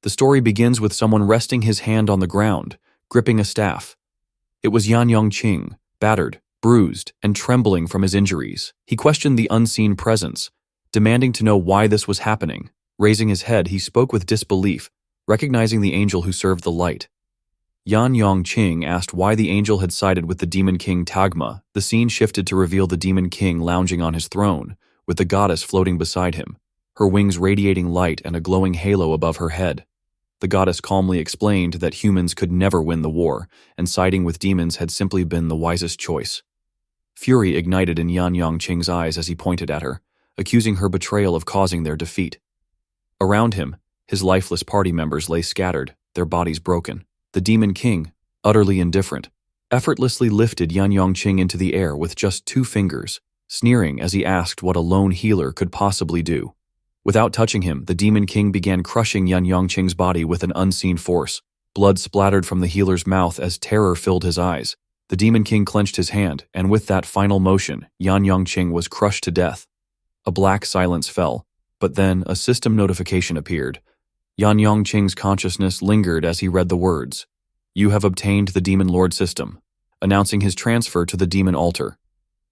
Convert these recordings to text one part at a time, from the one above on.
The story begins with someone resting his hand on the ground, gripping a staff. It was Yan Yongqing, battered, bruised, and trembling from his injuries. He questioned the unseen presence, demanding to know why this was happening. Raising his head, he spoke with disbelief, recognizing the angel who served the light. Yan Yongqing asked why the angel had sided with the demon king Tagma. The scene shifted to reveal the demon king lounging on his throne, with the goddess floating beside him, her wings radiating light and a glowing halo above her head. The goddess calmly explained that humans could never win the war, and siding with demons had simply been the wisest choice. Fury ignited in Yan Yongqing's eyes as he pointed at her, accusing her betrayal of causing their defeat. Around him, his lifeless party members lay scattered, their bodies broken. The demon king, utterly indifferent, effortlessly lifted Yan Yongqing into the air with just 2 fingers, sneering as he asked what a lone healer could possibly do. Without touching him, the demon king began crushing Yan Yongqing's body with an unseen force. Blood splattered from the healer's mouth as terror filled his eyes. The demon king clenched his hand, and with that final motion, Yan Yongqing was crushed to death. A black silence fell, but then a system notification appeared. Yan Yongqing's consciousness lingered as he read the words, "You have obtained the Demon Lord system," announcing his transfer to the demon altar.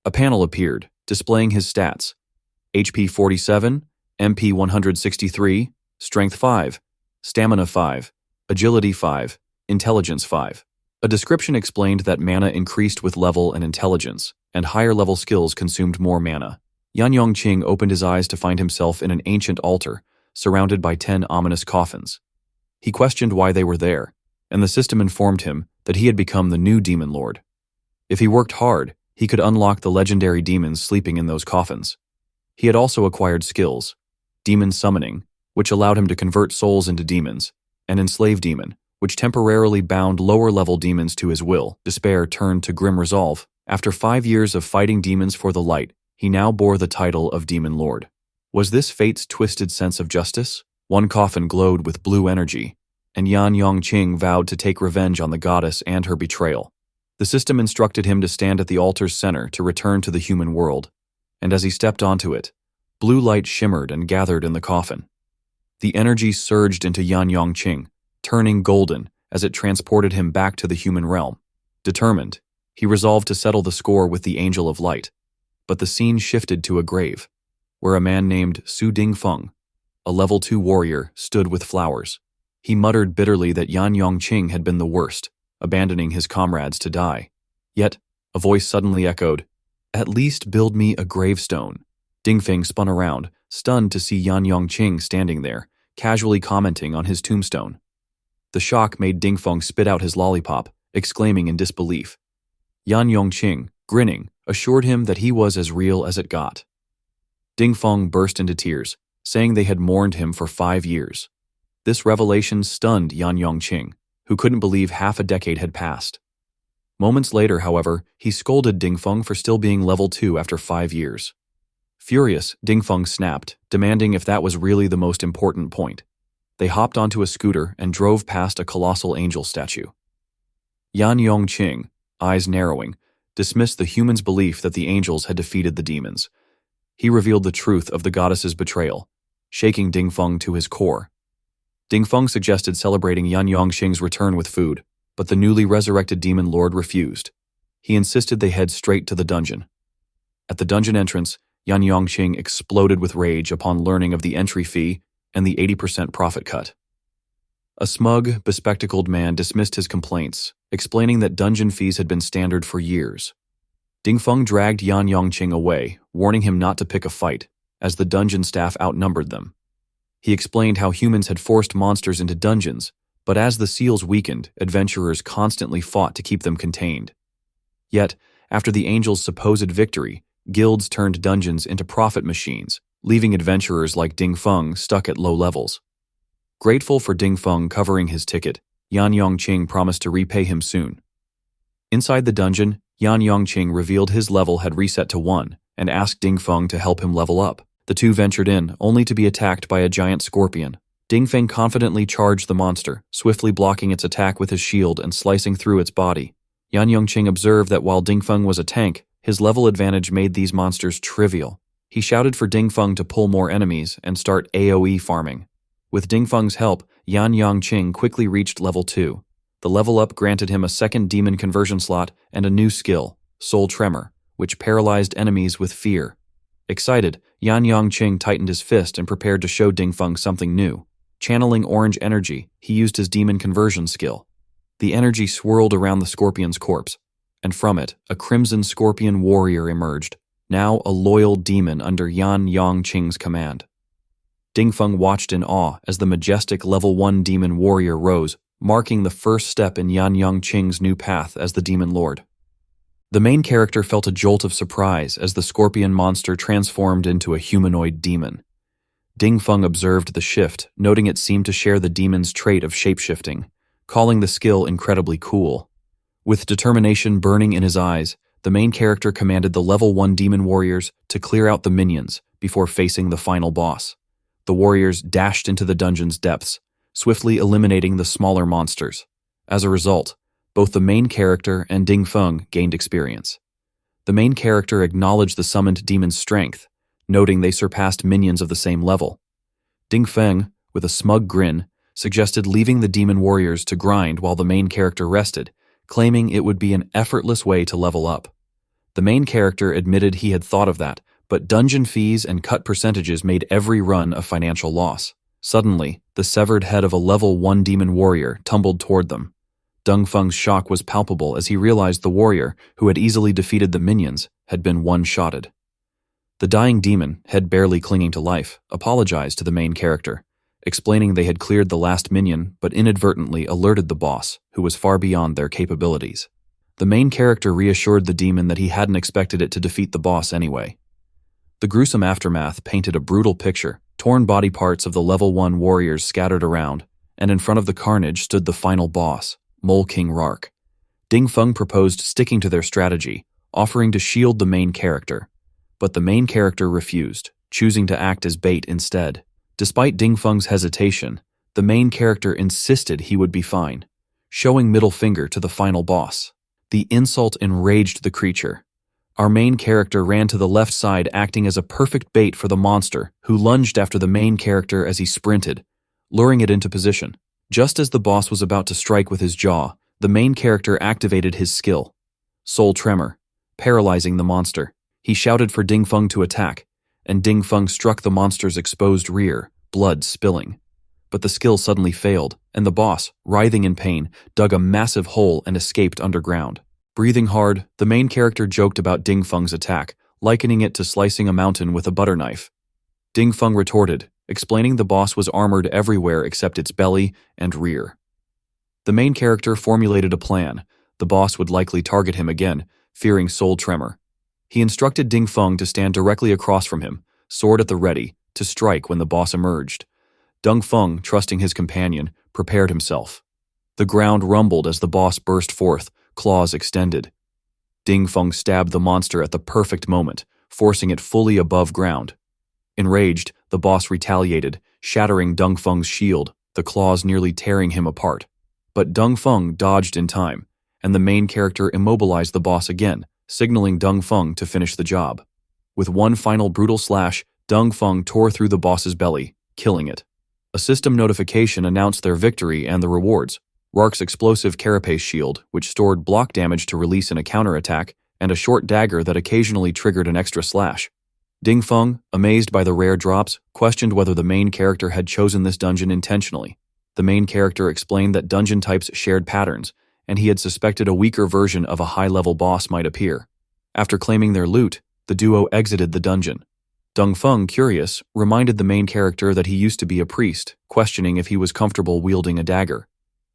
A panel appeared, displaying his stats: HP 47, MP 163, Strength 5, Stamina 5, Agility 5, Intelligence 5. A description explained that mana increased with level and intelligence, and higher-level skills consumed more mana. Yan Yongqing opened his eyes to find himself in an ancient altar, surrounded by 10 ominous coffins. He questioned why they were there, and the system informed him that he had become the new Demon Lord. If he worked hard, he could unlock the legendary demons sleeping in those coffins. He had also acquired skills: Demon Summoning, which allowed him to convert souls into demons, and Enslave Demon, which temporarily bound lower-level demons to his will. Despair turned to grim resolve. After 5 years of fighting demons for the light, he now bore the title of Demon Lord. Was this fate's twisted sense of justice? One coffin glowed with blue energy, and Yan Yongqing vowed to take revenge on the goddess and her betrayal. The system instructed him to stand at the altar's center to return to the human world, and as he stepped onto it, blue light shimmered and gathered in the coffin. The energy surged into Yan Yongqing, turning golden as it transported him back to the human realm. Determined, he resolved to settle the score with the Angel of Light. But the scene shifted to a grave, where a man named Su Dingfeng, a level 2 warrior, stood with flowers. He muttered bitterly that Yan Yongqing had been the worst, abandoning his comrades to die. Yet, a voice suddenly echoed, "At least build me a gravestone." Dingfeng spun around, stunned to see Yan Yongqing standing there, casually commenting on his tombstone. The shock made Dingfeng spit out his lollipop, exclaiming in disbelief. Yan Yongqing, grinning, assured him that he was as real as it got. Dingfeng burst into tears, saying they had mourned him for 5 years. This revelation stunned Yan Yongqing, who couldn't believe half a decade had passed. Moments later, however, he scolded Dingfeng for still being level 2 after 5 years. Furious, Dingfeng snapped, demanding if that was really the most important point. They hopped onto a scooter and drove past a colossal angel statue. Yan Yongqing, eyes narrowing, dismissed the human's belief that the angels had defeated the demons. He revealed the truth of the goddess's betrayal, shaking Dingfeng to his core. Dingfeng suggested celebrating Yan Yongqing's return with food, but the newly resurrected demon lord refused. He insisted they head straight to the dungeon. At the dungeon entrance, Yan Yongqing exploded with rage upon learning of the entry fee and the 80% profit cut. A smug, bespectacled man dismissed his complaints, explaining that dungeon fees had been standard for years. Dingfeng dragged Yan Yongqing away, warning him not to pick a fight, as the dungeon staff outnumbered them. He explained how humans had forced monsters into dungeons, but as the seals weakened, adventurers constantly fought to keep them contained. Yet, after the angels' supposed victory, guilds turned dungeons into profit machines, leaving adventurers like Dingfeng stuck at low levels. Grateful for Dingfeng covering his ticket, Yan Yongqing promised to repay him soon. Inside the dungeon, Yan Yongqing revealed his level had reset to 1 and asked Dingfeng to help him level up. The two ventured in, only to be attacked by a giant scorpion. Dingfeng confidently charged the monster, swiftly blocking its attack with his shield and slicing through its body. Yan Yongqing observed that while Dingfeng was a tank, his level advantage made these monsters trivial. He shouted for Dingfeng to pull more enemies and start AoE farming. With Dingfeng's help, Yan Yangqing quickly reached level 2. The level up granted him a second demon conversion slot and a new skill, Soul Tremor, which paralyzed enemies with fear. Excited, Yan Yangqing tightened his fist and prepared to show Dingfeng something new. Channeling orange energy, he used his demon conversion skill. The energy swirled around the scorpion's corpse, and from it, a crimson scorpion warrior emerged, now a loyal demon under Yan Yangqing's command. Dingfeng watched in awe as the majestic level 1 demon warrior rose, marking the first step in Yan Yangqing's new path as the demon lord. The main character felt a jolt of surprise as the scorpion monster transformed into a humanoid demon. Dingfeng observed the shift, noting it seemed to share the demon's trait of shapeshifting, calling the skill incredibly cool. With determination burning in his eyes, the main character commanded the level 1 demon warriors to clear out the minions before facing the final boss. The warriors dashed into the dungeon's depths, swiftly eliminating the smaller monsters. As a result, both the main character and Dingfeng gained experience. The main character acknowledged the summoned demon's strength, noting they surpassed minions of the same level. Dingfeng, with a smug grin, suggested leaving the demon warriors to grind while the main character rested, claiming it would be an effortless way to level up. The main character admitted he had thought of that, but dungeon fees and cut percentages made every run a financial loss. Suddenly, the severed head of a level 1 demon warrior tumbled toward them. Dingfeng's shock was palpable as he realized the warrior, who had easily defeated the minions, had been one-shotted. The dying demon, head barely clinging to life, apologized to the main character, explaining they had cleared the last minion but inadvertently alerted the boss, who was far beyond their capabilities. The main character reassured the demon that he hadn't expected it to defeat the boss anyway. The gruesome aftermath painted a brutal picture, torn body parts of the level 1 warriors scattered around, and in front of the carnage stood the final boss, Mole King Rark. Dingfeng proposed sticking to their strategy, offering to shield the main character. But the main character refused, choosing to act as bait instead. Despite Dingfeng's hesitation, the main character insisted he would be fine, showing middle finger to the final boss. The insult enraged the creature. Our main character ran to the left side, acting as a perfect bait for the monster, who lunged after the main character as he sprinted, luring it into position. Just as the boss was about to strike with his jaw, the main character activated his skill, Soul Tremor, paralyzing the monster. He shouted for Dingfeng to attack, and Dingfeng struck the monster's exposed rear, blood spilling. But the skill suddenly failed, and the boss, writhing in pain, dug a massive hole and escaped underground. Breathing hard, the main character joked about Dingfeng's attack, likening it to slicing a mountain with a butter knife. Dingfeng retorted, explaining the boss was armored everywhere except its belly and rear. The main character formulated a plan. The boss would likely target him again, fearing Soul Tremor. He instructed Dingfeng to stand directly across from him, sword at the ready, to strike when the boss emerged. Dingfeng, trusting his companion, prepared himself. The ground rumbled as the boss burst forth, claws extended. Dingfeng stabbed the monster at the perfect moment, forcing it fully above ground. Enraged, the boss retaliated, shattering Dingfeng's shield, the claws nearly tearing him apart. But Dingfeng dodged in time, and the main character immobilized the boss again, signaling Dingfeng to finish the job. With one final brutal slash, Dingfeng tore through the boss's belly, killing it. A system notification announced their victory and the rewards. Rark's explosive carapace shield, which stored block damage to release in a counterattack, and a short dagger that occasionally triggered an extra slash. Dingfeng, amazed by the rare drops, questioned whether the main character had chosen this dungeon intentionally. The main character explained that dungeon types shared patterns, and he had suspected a weaker version of a high-level boss might appear. After claiming their loot, the duo exited the dungeon. Dingfeng, curious, reminded the main character that he used to be a priest, questioning if he was comfortable wielding a dagger.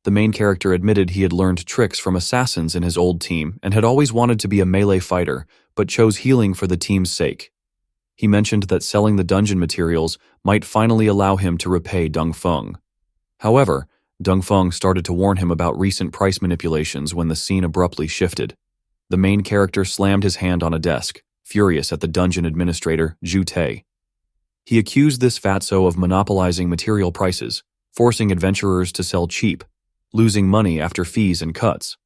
The main character admitted he had learned tricks from assassins in his old team and had always wanted to be a melee fighter, but chose healing for the team's sake. He mentioned that selling the dungeon materials might finally allow him to repay Dingfeng. However, Dingfeng started to warn him about recent price manipulations when the scene abruptly shifted. The main character slammed his hand on a desk, furious at the dungeon administrator, Zhu Te. He accused this fatso of monopolizing material prices, forcing adventurers to sell cheap, losing money after fees and cuts.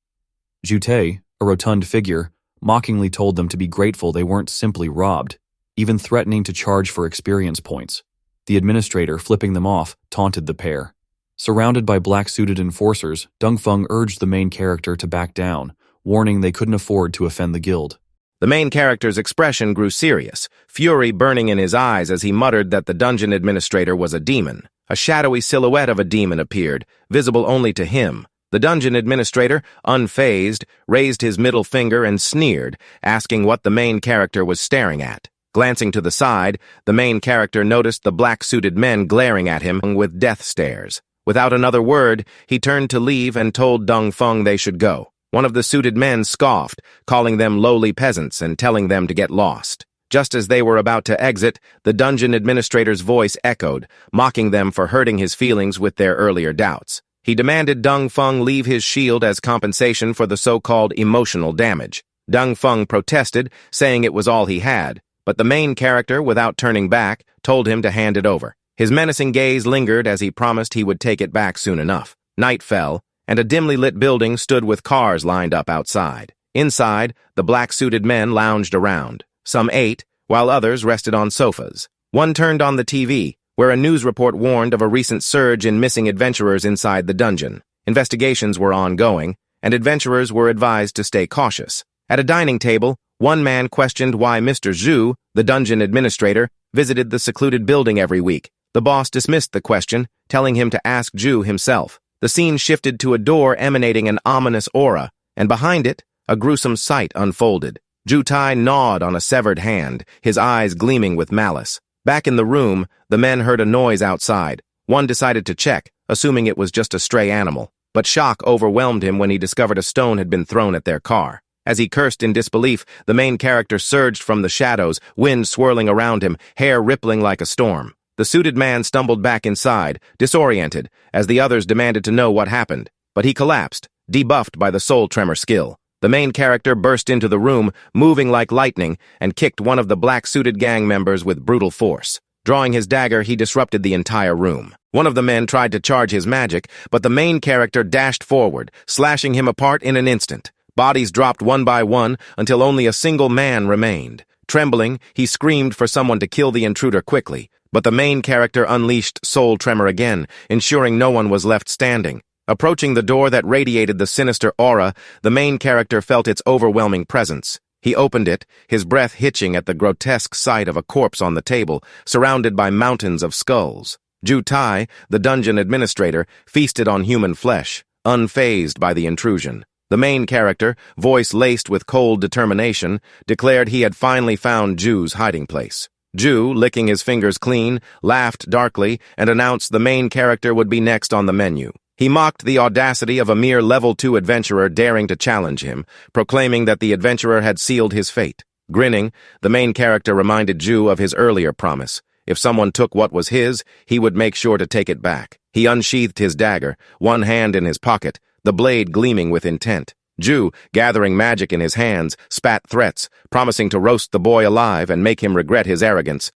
Zhu Te, a rotund figure, mockingly told them to be grateful they weren't simply robbed, even threatening to charge for experience points. The administrator, flipping them off, taunted the pair. Surrounded by black-suited enforcers, Dongfeng urged the main character to back down, warning they couldn't afford to offend the guild. The main character's expression grew serious, fury burning in his eyes as he muttered that the dungeon administrator was a demon. A shadowy silhouette of a demon appeared, visible only to him. The dungeon administrator, unfazed, raised his middle finger and sneered, asking what the main character was staring at. Glancing to the side, the main character noticed the black-suited men glaring at him with death stares. Without another word, he turned to leave and told Dongfeng they should go. One of the suited men scoffed, calling them lowly peasants and telling them to get lost. Just as they were about to exit, the dungeon administrator's voice echoed, mocking them for hurting his feelings with their earlier doubts. He demanded Dongfeng leave his shield as compensation for the so-called emotional damage. Dongfeng protested, saying it was all he had, but the main character, without turning back, told him to hand it over. His menacing gaze lingered as he promised he would take it back soon enough. Night fell, and a dimly lit building stood with cars lined up outside. Inside, the black-suited men lounged around. Some ate, while others rested on sofas. One turned on the TV, where a news report warned of a recent surge in missing adventurers inside the dungeon. Investigations were ongoing, and adventurers were advised to stay cautious. At a dining table, one man questioned why Mr. Zhu, the dungeon administrator, visited the secluded building every week. The boss dismissed the question, telling him to ask Zhu himself. The scene shifted to a door emanating an ominous aura, and behind it, a gruesome sight unfolded. Zhu Tai gnawed on a severed hand, his eyes gleaming with malice. Back in the room, the men heard a noise outside. One decided to check, assuming it was just a stray animal. But shock overwhelmed him when he discovered a stone had been thrown at their car. As he cursed in disbelief, the main character surged from the shadows, wind swirling around him, hair rippling like a storm. The suited man stumbled back inside, disoriented, as the others demanded to know what happened. But he collapsed, debuffed by the soul tremor skill. The main character burst into the room, moving like lightning, and kicked one of the black-suited gang members with brutal force. Drawing his dagger, he disrupted the entire room. One of the men tried to charge his magic, but the main character dashed forward, slashing him apart in an instant. Bodies dropped one by one until only a single man remained. Trembling, he screamed for someone to kill the intruder quickly, but the main character unleashed soul tremor again, ensuring no one was left standing. Approaching the door that radiated the sinister aura, the main character felt its overwhelming presence. He opened it, his breath hitching at the grotesque sight of a corpse on the table, surrounded by mountains of skulls. Zhu Tai, the dungeon administrator, feasted on human flesh, unfazed by the intrusion. The main character, voice laced with cold determination, declared he had finally found Zhu's hiding place. Zhu, licking his fingers clean, laughed darkly and announced the main character would be next on the menu. He mocked the audacity of a mere level 2 adventurer daring to challenge him, proclaiming that the adventurer had sealed his fate. Grinning, the main character reminded Zhu of his earlier promise. If someone took what was his, he would make sure to take it back. He unsheathed his dagger, one hand in his pocket, the blade gleaming with intent. Zhu, gathering magic in his hands, spat threats, promising to roast the boy alive and make him regret his arrogance.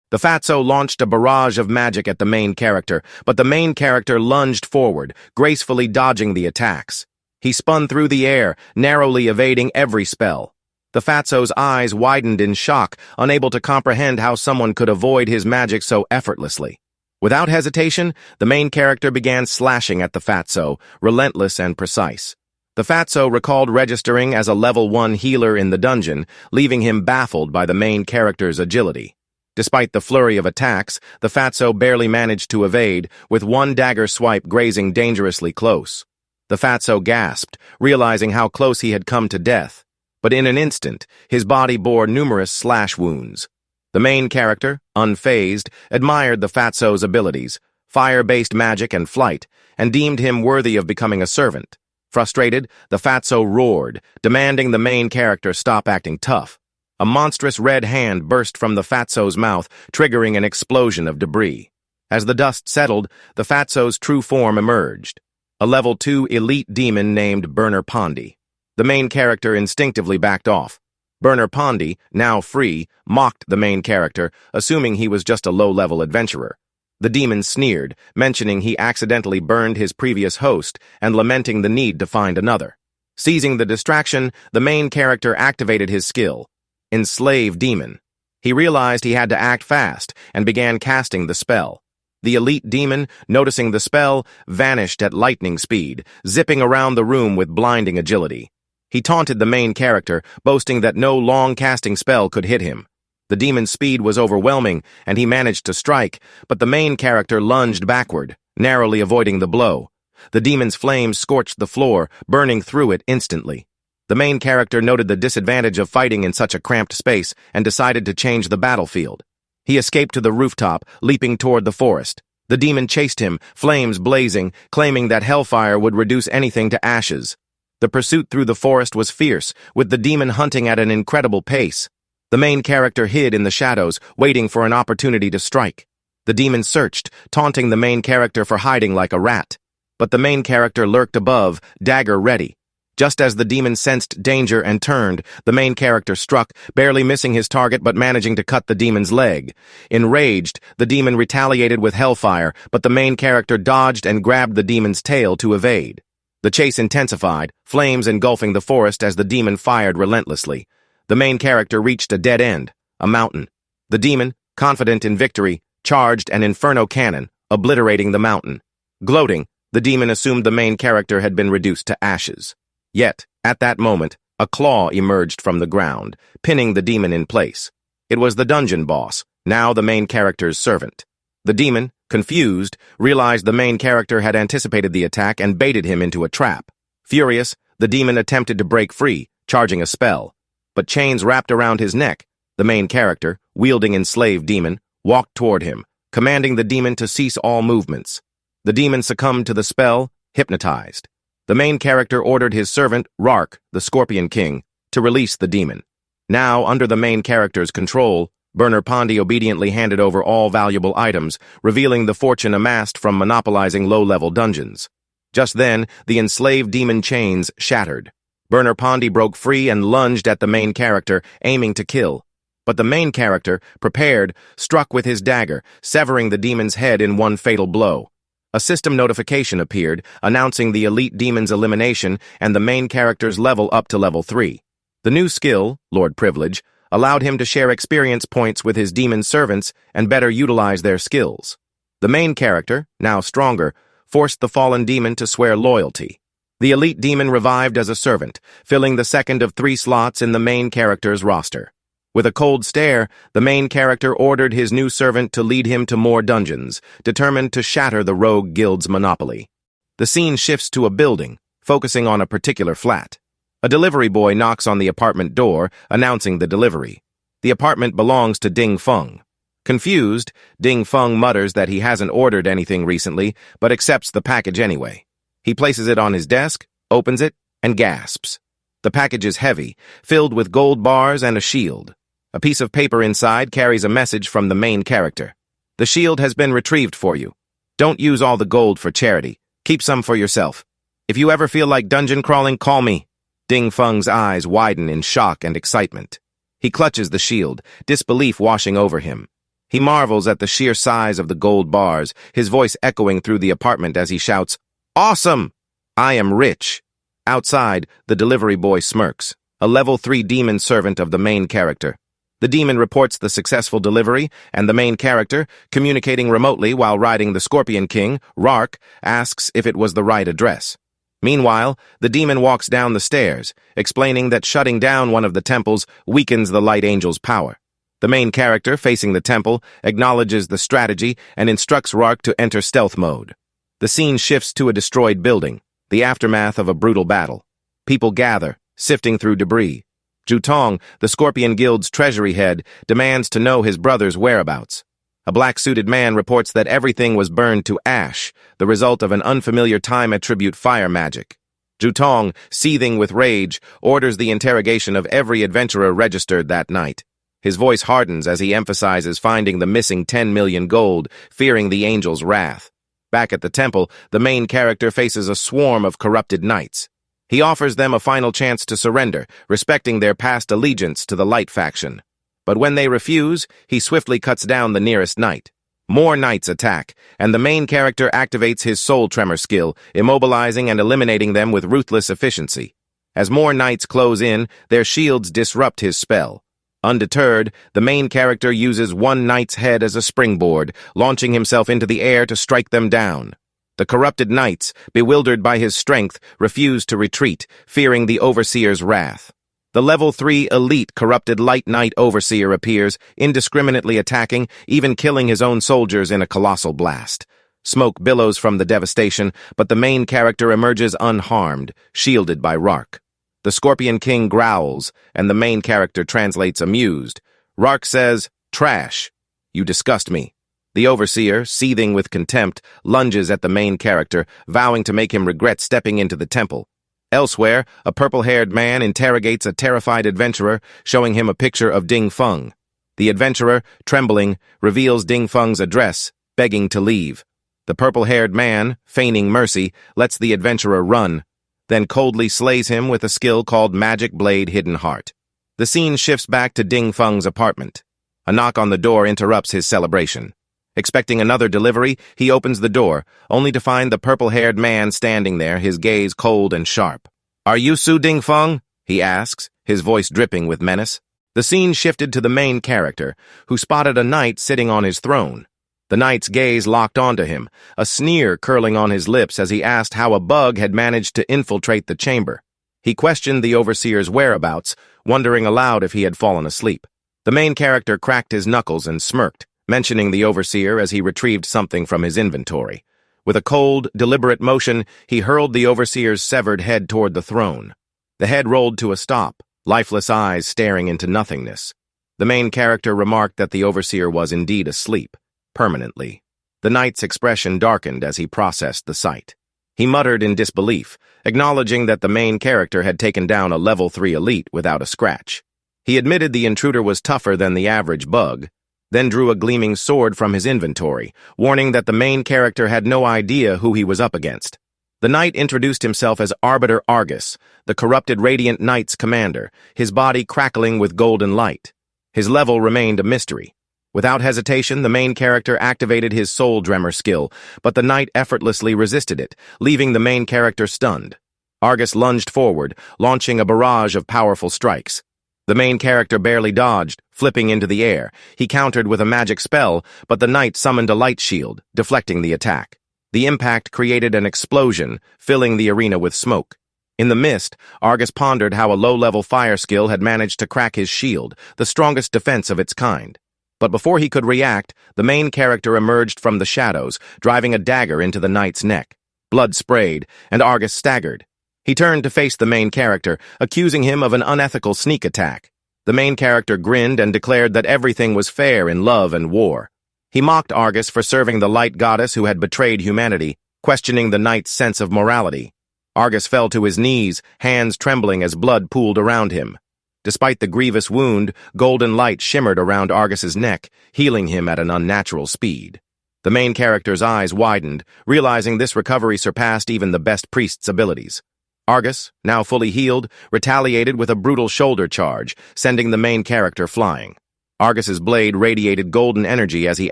The fatso launched a barrage of magic at the main character, but the main character lunged forward, gracefully dodging the attacks. He spun through the air, narrowly evading every spell. The fatso's eyes widened in shock, unable to comprehend how someone could avoid his magic so effortlessly. Without hesitation, the main character began slashing at the fatso, relentless and precise. The fatso recalled registering as a level 1 healer in the dungeon, leaving him baffled by the main character's agility. Despite the flurry of attacks, the fatso barely managed to evade, with one dagger swipe grazing dangerously close. The fatso gasped, realizing how close he had come to death. But in an instant, his body bore numerous slash wounds. The main character, unfazed, admired the fatso's abilities, fire-based magic and flight, and deemed him worthy of becoming a servant. Frustrated, the fatso roared, demanding the main character stop acting tough. A monstrous red hand burst from the fatso's mouth, triggering an explosion of debris. As the dust settled, the fatso's true form emerged. A level 2 elite demon named Burner Pondi. The main character instinctively backed off. Burner Pondi, now free, mocked the main character, assuming he was just a low-level adventurer. The demon sneered, mentioning he accidentally burned his previous host and lamenting the need to find another. Seizing the distraction, the main character activated his skill, Enslave Demon. He realized he had to act fast and began casting the spell. The elite demon, noticing the spell, vanished at lightning speed, zipping around the room with blinding agility. He taunted the main character, boasting that no long-casting spell could hit him. The demon's speed was overwhelming, and he managed to strike, but the main character lunged backward, narrowly avoiding the blow. The demon's flames scorched the floor, burning through it instantly. The main character noted the disadvantage of fighting in such a cramped space and decided to change the battlefield. He escaped to the rooftop, leaping toward the forest. The demon chased him, flames blazing, claiming that hellfire would reduce anything to ashes. The pursuit through the forest was fierce, with the demon hunting at an incredible pace. The main character hid in the shadows, waiting for an opportunity to strike. The demon searched, taunting the main character for hiding like a rat. But the main character lurked above, dagger ready. Just as the demon sensed danger and turned, the main character struck, barely missing his target but managing to cut the demon's leg. Enraged, the demon retaliated with hellfire, but the main character dodged and grabbed the demon's tail to evade. The chase intensified, flames engulfing the forest as the demon fired relentlessly. The main character reached a dead end, a mountain. The demon, confident in victory, charged an inferno cannon, obliterating the mountain. Gloating, the demon assumed the main character had been reduced to ashes. Yet, at that moment, a claw emerged from the ground, pinning the demon in place. It was the dungeon boss, now the main character's servant. The demon, confused, realized the main character had anticipated the attack and baited him into a trap. Furious, the demon attempted to break free, charging a spell. But chains wrapped around his neck. The main character, wielding enslaved demon, walked toward him, commanding the demon to cease all movements. The demon succumbed to the spell, hypnotized. The main character ordered his servant, Rark, the Scorpion King, to release the demon. Now, under the main character's control, Burner Pondy obediently handed over all valuable items, revealing the fortune amassed from monopolizing low-level dungeons. Just then, the enslaved demon chains shattered. Burner Pondy broke free and lunged at the main character, aiming to kill. But the main character, prepared, struck with his dagger, severing the demon's head in one fatal blow. A system notification appeared, announcing the elite demon's elimination and the main character's level up to level 3. The new skill, Lord Privilege, allowed him to share experience points with his demon servants and better utilize their skills. The main character, now stronger, forced the fallen demon to swear loyalty. The elite demon revived as a servant, filling the second of 3 slots in the main character's roster. With a cold stare, the main character ordered his new servant to lead him to more dungeons, determined to shatter the rogue guild's monopoly. The scene shifts to a building, focusing on a particular flat. A delivery boy knocks on the apartment door, announcing the delivery. The apartment belongs to Ding Feng. Confused, Ding Feng mutters that he hasn't ordered anything recently, but accepts the package anyway. He places it on his desk, opens it, and gasps. The package is heavy, filled with gold bars and a shield. A piece of paper inside carries a message from the main character. The shield has been retrieved for you. Don't use all the gold for charity. Keep some for yourself. If you ever feel like dungeon crawling, call me. Ding Feng's eyes widen in shock and excitement. He clutches the shield, disbelief washing over him. He marvels at the sheer size of the gold bars, his voice echoing through the apartment as he shouts, "Awesome! I am rich." Outside, the delivery boy smirks, a level 3 demon servant of the main character. The demon reports the successful delivery, and the main character, communicating remotely while riding the Scorpion King, Rark, asks if it was the right address. Meanwhile, the demon walks down the stairs, explaining that shutting down one of the temples weakens the Light Angel's power. The main character, facing the temple, acknowledges the strategy and instructs Rark to enter stealth mode. The scene shifts to a destroyed building, the aftermath of a brutal battle. People gather, sifting through debris. Jutong, the Scorpion Guild's treasury head, demands to know his brother's whereabouts. A black-suited man reports that everything was burned to ash, the result of an unfamiliar time attribute fire magic. Jutong, seething with rage, orders the interrogation of every adventurer registered that night. His voice hardens as he emphasizes finding the missing 10 million gold, fearing the angel's wrath. Back at the temple, the main character faces a swarm of corrupted knights. He offers them a final chance to surrender, respecting their past allegiance to the Light faction. But when they refuse, he swiftly cuts down the nearest knight. More knights attack, and the main character activates his soul tremor skill, immobilizing and eliminating them with ruthless efficiency. As more knights close in, their shields disrupt his spell. Undeterred, the main character uses one knight's head as a springboard, launching himself into the air to strike them down. The corrupted knights, bewildered by his strength, refuse to retreat, fearing the Overseer's wrath. The level 3 elite corrupted light knight Overseer appears, indiscriminately attacking, even killing his own soldiers in a colossal blast. Smoke billows from the devastation, but the main character emerges unharmed, shielded by Rark. The Scorpion King growls, and the main character translates amused. Rark says, "Trash. You disgust me." The Overseer, seething with contempt, lunges at the main character, vowing to make him regret stepping into the temple. Elsewhere, a purple-haired man interrogates a terrified adventurer, showing him a picture of Ding Feng. The adventurer, trembling, reveals Ding Feng's address, begging to leave. The purple-haired man, feigning mercy, lets the adventurer run, then coldly slays him with a skill called Magic Blade Hidden Heart. The scene shifts back to Ding Feng's apartment. A knock on the door interrupts his celebration. Expecting another delivery, he opens the door, only to find the purple-haired man standing there, his gaze cold and sharp. "Are you Su Ding Feng?" he asks, his voice dripping with menace. The scene shifted to the main character, who spotted a knight sitting on his throne. The knight's gaze locked onto him, a sneer curling on his lips as he asked how a bug had managed to infiltrate the chamber. He questioned the Overseer's whereabouts, wondering aloud if he had fallen asleep. The main character cracked his knuckles and smirked, mentioning the Overseer as he retrieved something from his inventory. With a cold, deliberate motion, he hurled the Overseer's severed head toward the throne. The head rolled to a stop, lifeless eyes staring into nothingness. The main character remarked that the Overseer was indeed asleep, permanently. The knight's expression darkened as he processed the sight. He muttered in disbelief, acknowledging that the main character had taken down a level 3 elite without a scratch. He admitted the intruder was tougher than the average bug, then drew a gleaming sword from his inventory, warning that the main character had no idea who he was up against. The knight introduced himself as Arbiter Argus, the corrupted Radiant Knight's commander, his body crackling with golden light. His level remained a mystery. Without hesitation, the main character activated his Soul Dremor skill, but the knight effortlessly resisted it, leaving the main character stunned. Argus lunged forward, launching a barrage of powerful strikes. The main character barely dodged, flipping into the air. He countered with a magic spell, but the knight summoned a light shield, deflecting the attack. The impact created an explosion, filling the arena with smoke. In the mist, Argus pondered how a low-level fire skill had managed to crack his shield, the strongest defense of its kind. But before he could react, the main character emerged from the shadows, driving a dagger into the knight's neck. Blood sprayed, and Argus staggered. He turned to face the main character, accusing him of an unethical sneak attack. The main character grinned and declared that everything was fair in love and war. He mocked Argus for serving the light goddess who had betrayed humanity, questioning the knight's sense of morality. Argus fell to his knees, hands trembling as blood pooled around him. Despite the grievous wound, golden light shimmered around Argus's neck, healing him at an unnatural speed. The main character's eyes widened, realizing this recovery surpassed even the best priest's abilities. Argus, now fully healed, retaliated with a brutal shoulder charge, sending the main character flying. Argus's blade radiated golden energy as he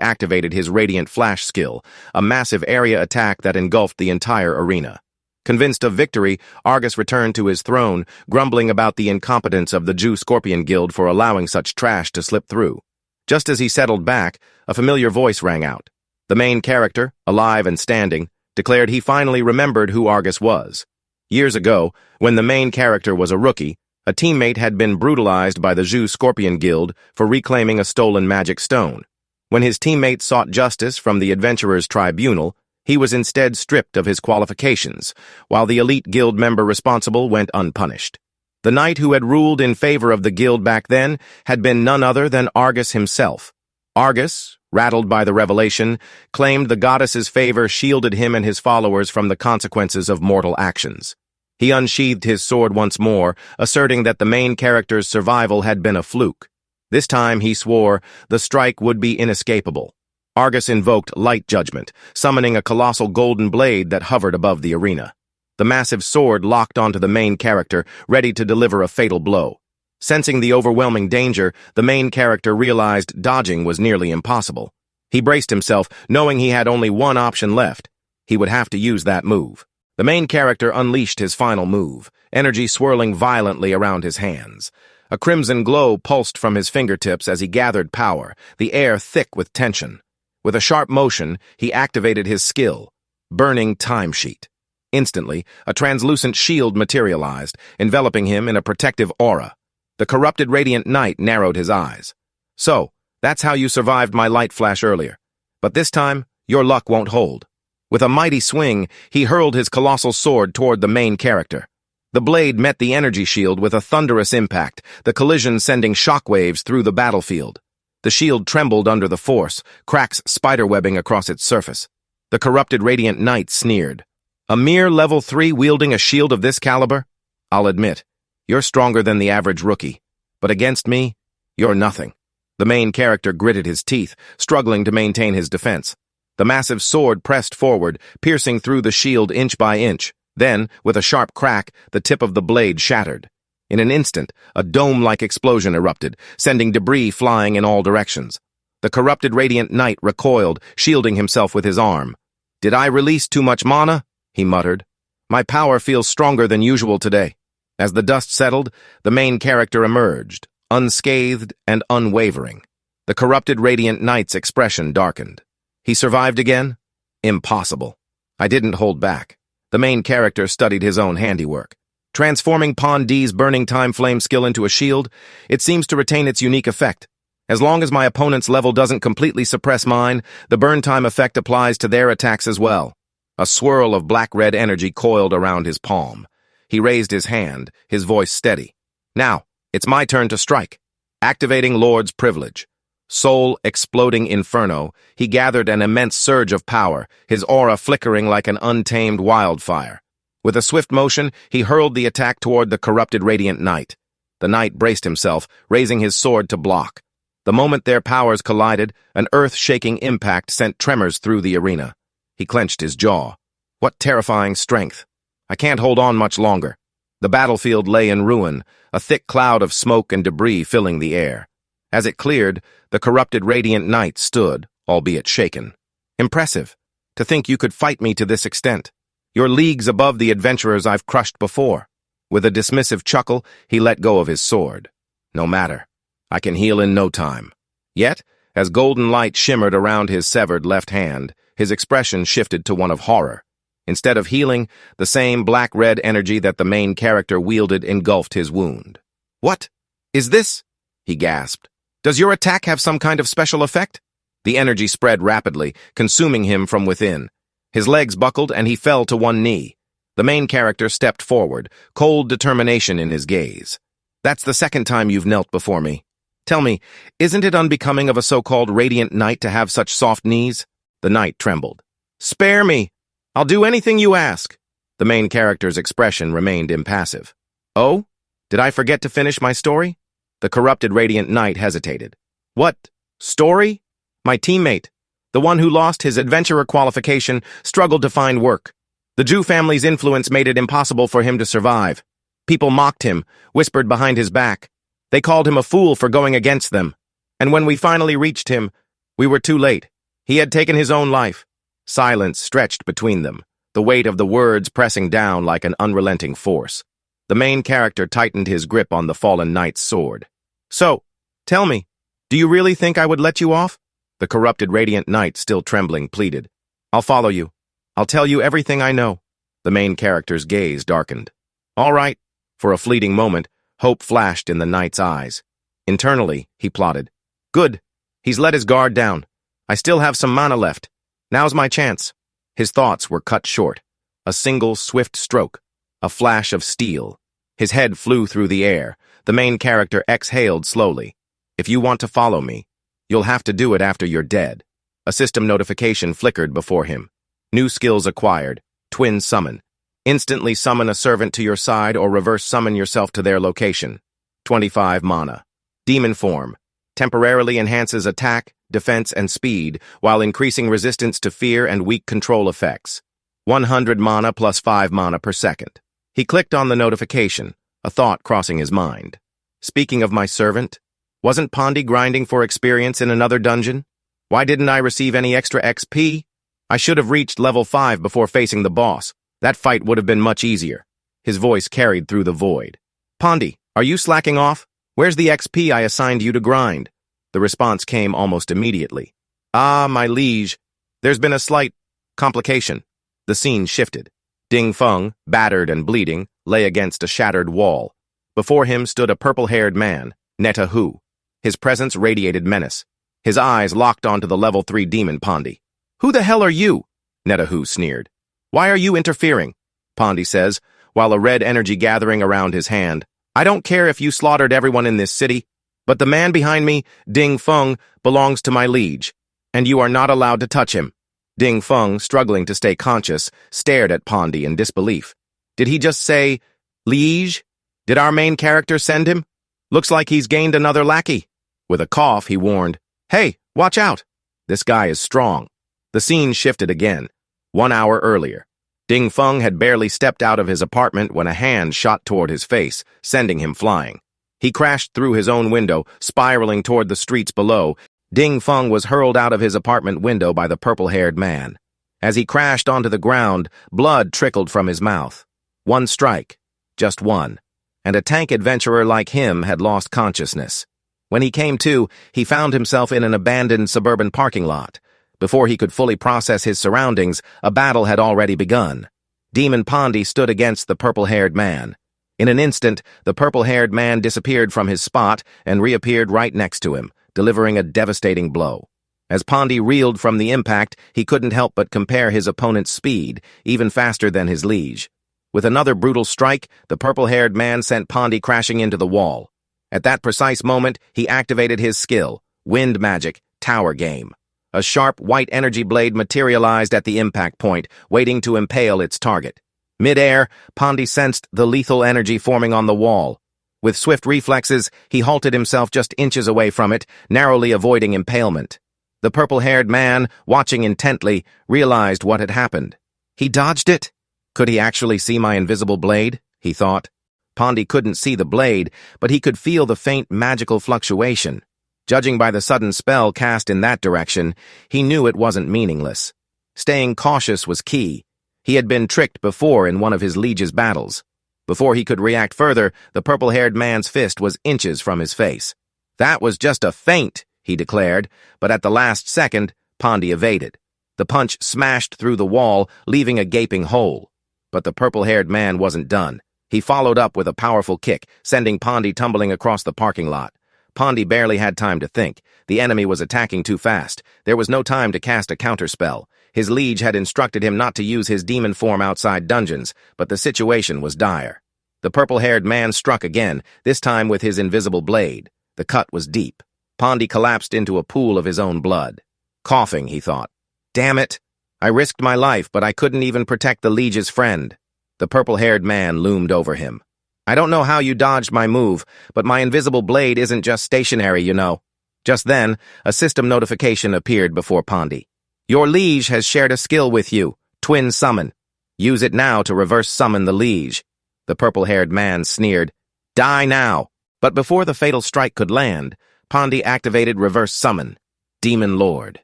activated his Radiant Flash skill, a massive area attack that engulfed the entire arena. Convinced of victory, Argus returned to his throne, grumbling about the incompetence of the Jew Scorpion Guild for allowing such trash to slip through. Just as he settled back, a familiar voice rang out. The main character, alive and standing, declared he finally remembered who Argus was. Years ago, when the main character was a rookie, a teammate had been brutalized by the Jew Scorpion Guild for reclaiming a stolen magic stone. When his teammate sought justice from the Adventurers' Tribunal, he was instead stripped of his qualifications, while the elite guild member responsible went unpunished. The knight who had ruled in favor of the guild back then had been none other than Argus himself. Argus, rattled by the revelation, claimed the goddess's favor shielded him and his followers from the consequences of mortal actions. He unsheathed his sword once more, asserting that the main character's survival had been a fluke. This time, he swore, the strike would be inescapable. Argus invoked Light Judgment, summoning a colossal golden blade that hovered above the arena. The massive sword locked onto the main character, ready to deliver a fatal blow. Sensing the overwhelming danger, the main character realized dodging was nearly impossible. He braced himself, knowing he had only one option left. He would have to use that move. The main character unleashed his final move, energy swirling violently around his hands. A crimson glow pulsed from his fingertips as he gathered power, the air thick with tension. With a sharp motion, he activated his skill, Burning Timesheet. Instantly, a translucent shield materialized, enveloping him in a protective aura. The corrupted Radiant Knight narrowed his eyes. So, that's how you survived my light flash earlier. But this time, your luck won't hold. With a mighty swing, he hurled his colossal sword toward the main character. The blade met the energy shield with a thunderous impact, the collision sending shockwaves through the battlefield. The shield trembled under the force, cracks spiderwebbing across its surface. The corrupted Radiant Knight sneered. A mere level 3 wielding a shield of this caliber? I'll admit, you're stronger than the average rookie. But against me, you're nothing. The main character gritted his teeth, struggling to maintain his defense. The massive sword pressed forward, piercing through the shield inch by inch. Then, with a sharp crack, the tip of the blade shattered. In an instant, a dome-like explosion erupted, sending debris flying in all directions. The corrupted Radiant Knight recoiled, shielding himself with his arm. "Did I release too much mana?" he muttered. "My power feels stronger than usual today." As the dust settled, the main character emerged, unscathed and unwavering. The corrupted Radiant Knight's expression darkened. He survived again? Impossible. I didn't hold back. The main character studied his own handiwork. Transforming Pondi's Burning Time Flame skill into a shield, it seems to retain its unique effect. As long as my opponent's level doesn't completely suppress mine, the burn time effect applies to their attacks as well. A swirl of black-red energy coiled around his palm. He raised his hand, his voice steady. "Now, it's my turn to strike." Activating Lord's Privilege. Soul-exploding inferno, he gathered an immense surge of power, his aura flickering like an untamed wildfire. With a swift motion, he hurled the attack toward the corrupted Radiant Knight. The knight braced himself, raising his sword to block. The moment their powers collided, an earth-shaking impact sent tremors through the arena. He clenched his jaw. What terrifying strength! I can't hold on much longer. The battlefield lay in ruin, a thick cloud of smoke and debris filling the air. As it cleared, the corrupted Radiant Knight stood, albeit shaken. "Impressive. To think you could fight me to this extent. You're leagues above the adventurers I've crushed before." With a dismissive chuckle, he let go of his sword. "No matter. I can heal in no time." Yet, as golden light shimmered around his severed left hand, his expression shifted to one of horror. Instead of healing, the same black-red energy that the main character wielded engulfed his wound. "What? Is this?" he gasped. "Does your attack have some kind of special effect?" The energy spread rapidly, consuming him from within. His legs buckled and he fell to one knee. The main character stepped forward, cold determination in his gaze. "That's the second time you've knelt before me. Tell me, isn't it unbecoming of a so-called Radiant Knight to have such soft knees?" The knight trembled. "Spare me! I'll do anything you ask." The main character's expression remained impassive. "Oh? Did I forget to finish my story?" The corrupted Radiant Knight hesitated. "What? Story? My teammate, the one who lost his adventurer qualification, struggled to find work. The Jew family's influence made it impossible for him to survive. People mocked him, whispered behind his back. They called him a fool for going against them. And when we finally reached him, we were too late. He had taken his own life." Silence stretched between them, the weight of the words pressing down like an unrelenting force. The main character tightened his grip on the fallen knight's sword. "So, tell me, do you really think I would let you off?" The corrupted Radiant Knight, still trembling, pleaded. "I'll follow you. I'll tell you everything I know." The main character's gaze darkened. "All right." For a fleeting moment, hope flashed in the knight's eyes. Internally, he plotted. "Good. He's let his guard down. I still have some mana left. Now's my chance." His thoughts were cut short. A single swift stroke. A flash of steel. His head flew through the air. The main character exhaled slowly. "If you want to follow me, you'll have to do it after you're dead." A system notification flickered before him. New skills acquired. Twin summon. Instantly summon a servant to your side or reverse summon yourself to their location. 25 mana. Demon form. Temporarily enhances attack, defense, and speed while increasing resistance to fear and weak control effects. 100 mana plus 5 mana per second. He clicked on the notification, a thought crossing his mind. Speaking of my servant, wasn't Pondi grinding for experience in another dungeon? Why didn't I receive any extra XP? I should have reached level 5 before facing the boss. That fight would have been much easier. His voice carried through the void. "Pondi, are you slacking off? Where's the XP I assigned you to grind? The response came almost immediately. Ah, my liege, there's been a slight complication. The scene shifted. Ding Feng, battered and bleeding, lay against a shattered wall. Before him stood a purple-haired man, Neta Hu. His presence radiated menace. His eyes locked onto the level 3 demon Pondi. Who the hell are you? Neta Hu sneered. Why are you interfering? Pondi says, while a red energy gathering around his hand. I don't care if you slaughtered everyone in this city, but the man behind me, Ding Feng, belongs to my liege, and you are not allowed to touch him. Ding Feng, struggling to stay conscious, stared at Pondi in disbelief. Did he just say, liege? Did our main character send him? Looks like he's gained another lackey. With a cough, he warned, Hey, watch out! This guy is strong. The scene shifted again. 1 hour earlier. Ding Feng had barely stepped out of his apartment when a hand shot toward his face, sending him flying. He crashed through his own window, spiraling toward the streets below. Ding Feng was hurled out of his apartment window by the purple-haired man. As he crashed onto the ground, blood trickled from his mouth. One strike. Just one. And a tank adventurer like him had lost consciousness. When he came to, he found himself in an abandoned suburban parking lot. Before he could fully process his surroundings, a battle had already begun. Demon Pondi stood against the purple-haired man. In an instant, the purple-haired man disappeared from his spot and reappeared right next to him, delivering a devastating blow. As Pondi reeled from the impact, he couldn't help but compare his opponent's speed, even faster than his liege. With another brutal strike, the purple-haired man sent Pondi crashing into the wall. At that precise moment, he activated his skill, Wind Magic, Tower Game. A sharp white energy blade materialized at the impact point, waiting to impale its target. Mid-air, Pondi sensed the lethal energy forming on the wall. With swift reflexes, he halted himself just inches away from it, narrowly avoiding impalement. The purple-haired man, watching intently, realized what had happened. He dodged it? Could he actually see my invisible blade? He thought. Pondi couldn't see the blade, but he could feel the faint magical fluctuation. Judging by the sudden spell cast in that direction, he knew it wasn't meaningless. Staying cautious was key. He had been tricked before in one of his liege's battles. Before he could react further, the purple-haired man's fist was inches from his face. That was just a feint, he declared, but at the last second, Pondi evaded. The punch smashed through the wall, leaving a gaping hole. But the purple-haired man wasn't done. He followed up with a powerful kick, sending Pondi tumbling across the parking lot. Pondi barely had time to think. The enemy was attacking too fast. There was no time to cast a counterspell. His liege had instructed him not to use his demon form outside dungeons, but the situation was dire. The purple-haired man struck again, this time with his invisible blade. The cut was deep. Pondi collapsed into a pool of his own blood. Coughing, he thought. Damn it! I risked my life, but I couldn't even protect the liege's friend. The purple-haired man loomed over him. I don't know how you dodged my move, but my invisible blade isn't just stationary, you know. Just then, a system notification appeared before Pondi. Your liege has shared a skill with you, Twin Summon. Use it now to reverse summon the liege. The purple-haired man sneered, Die now! But before the fatal strike could land, Pondi activated Reverse Summon, Demon Lord.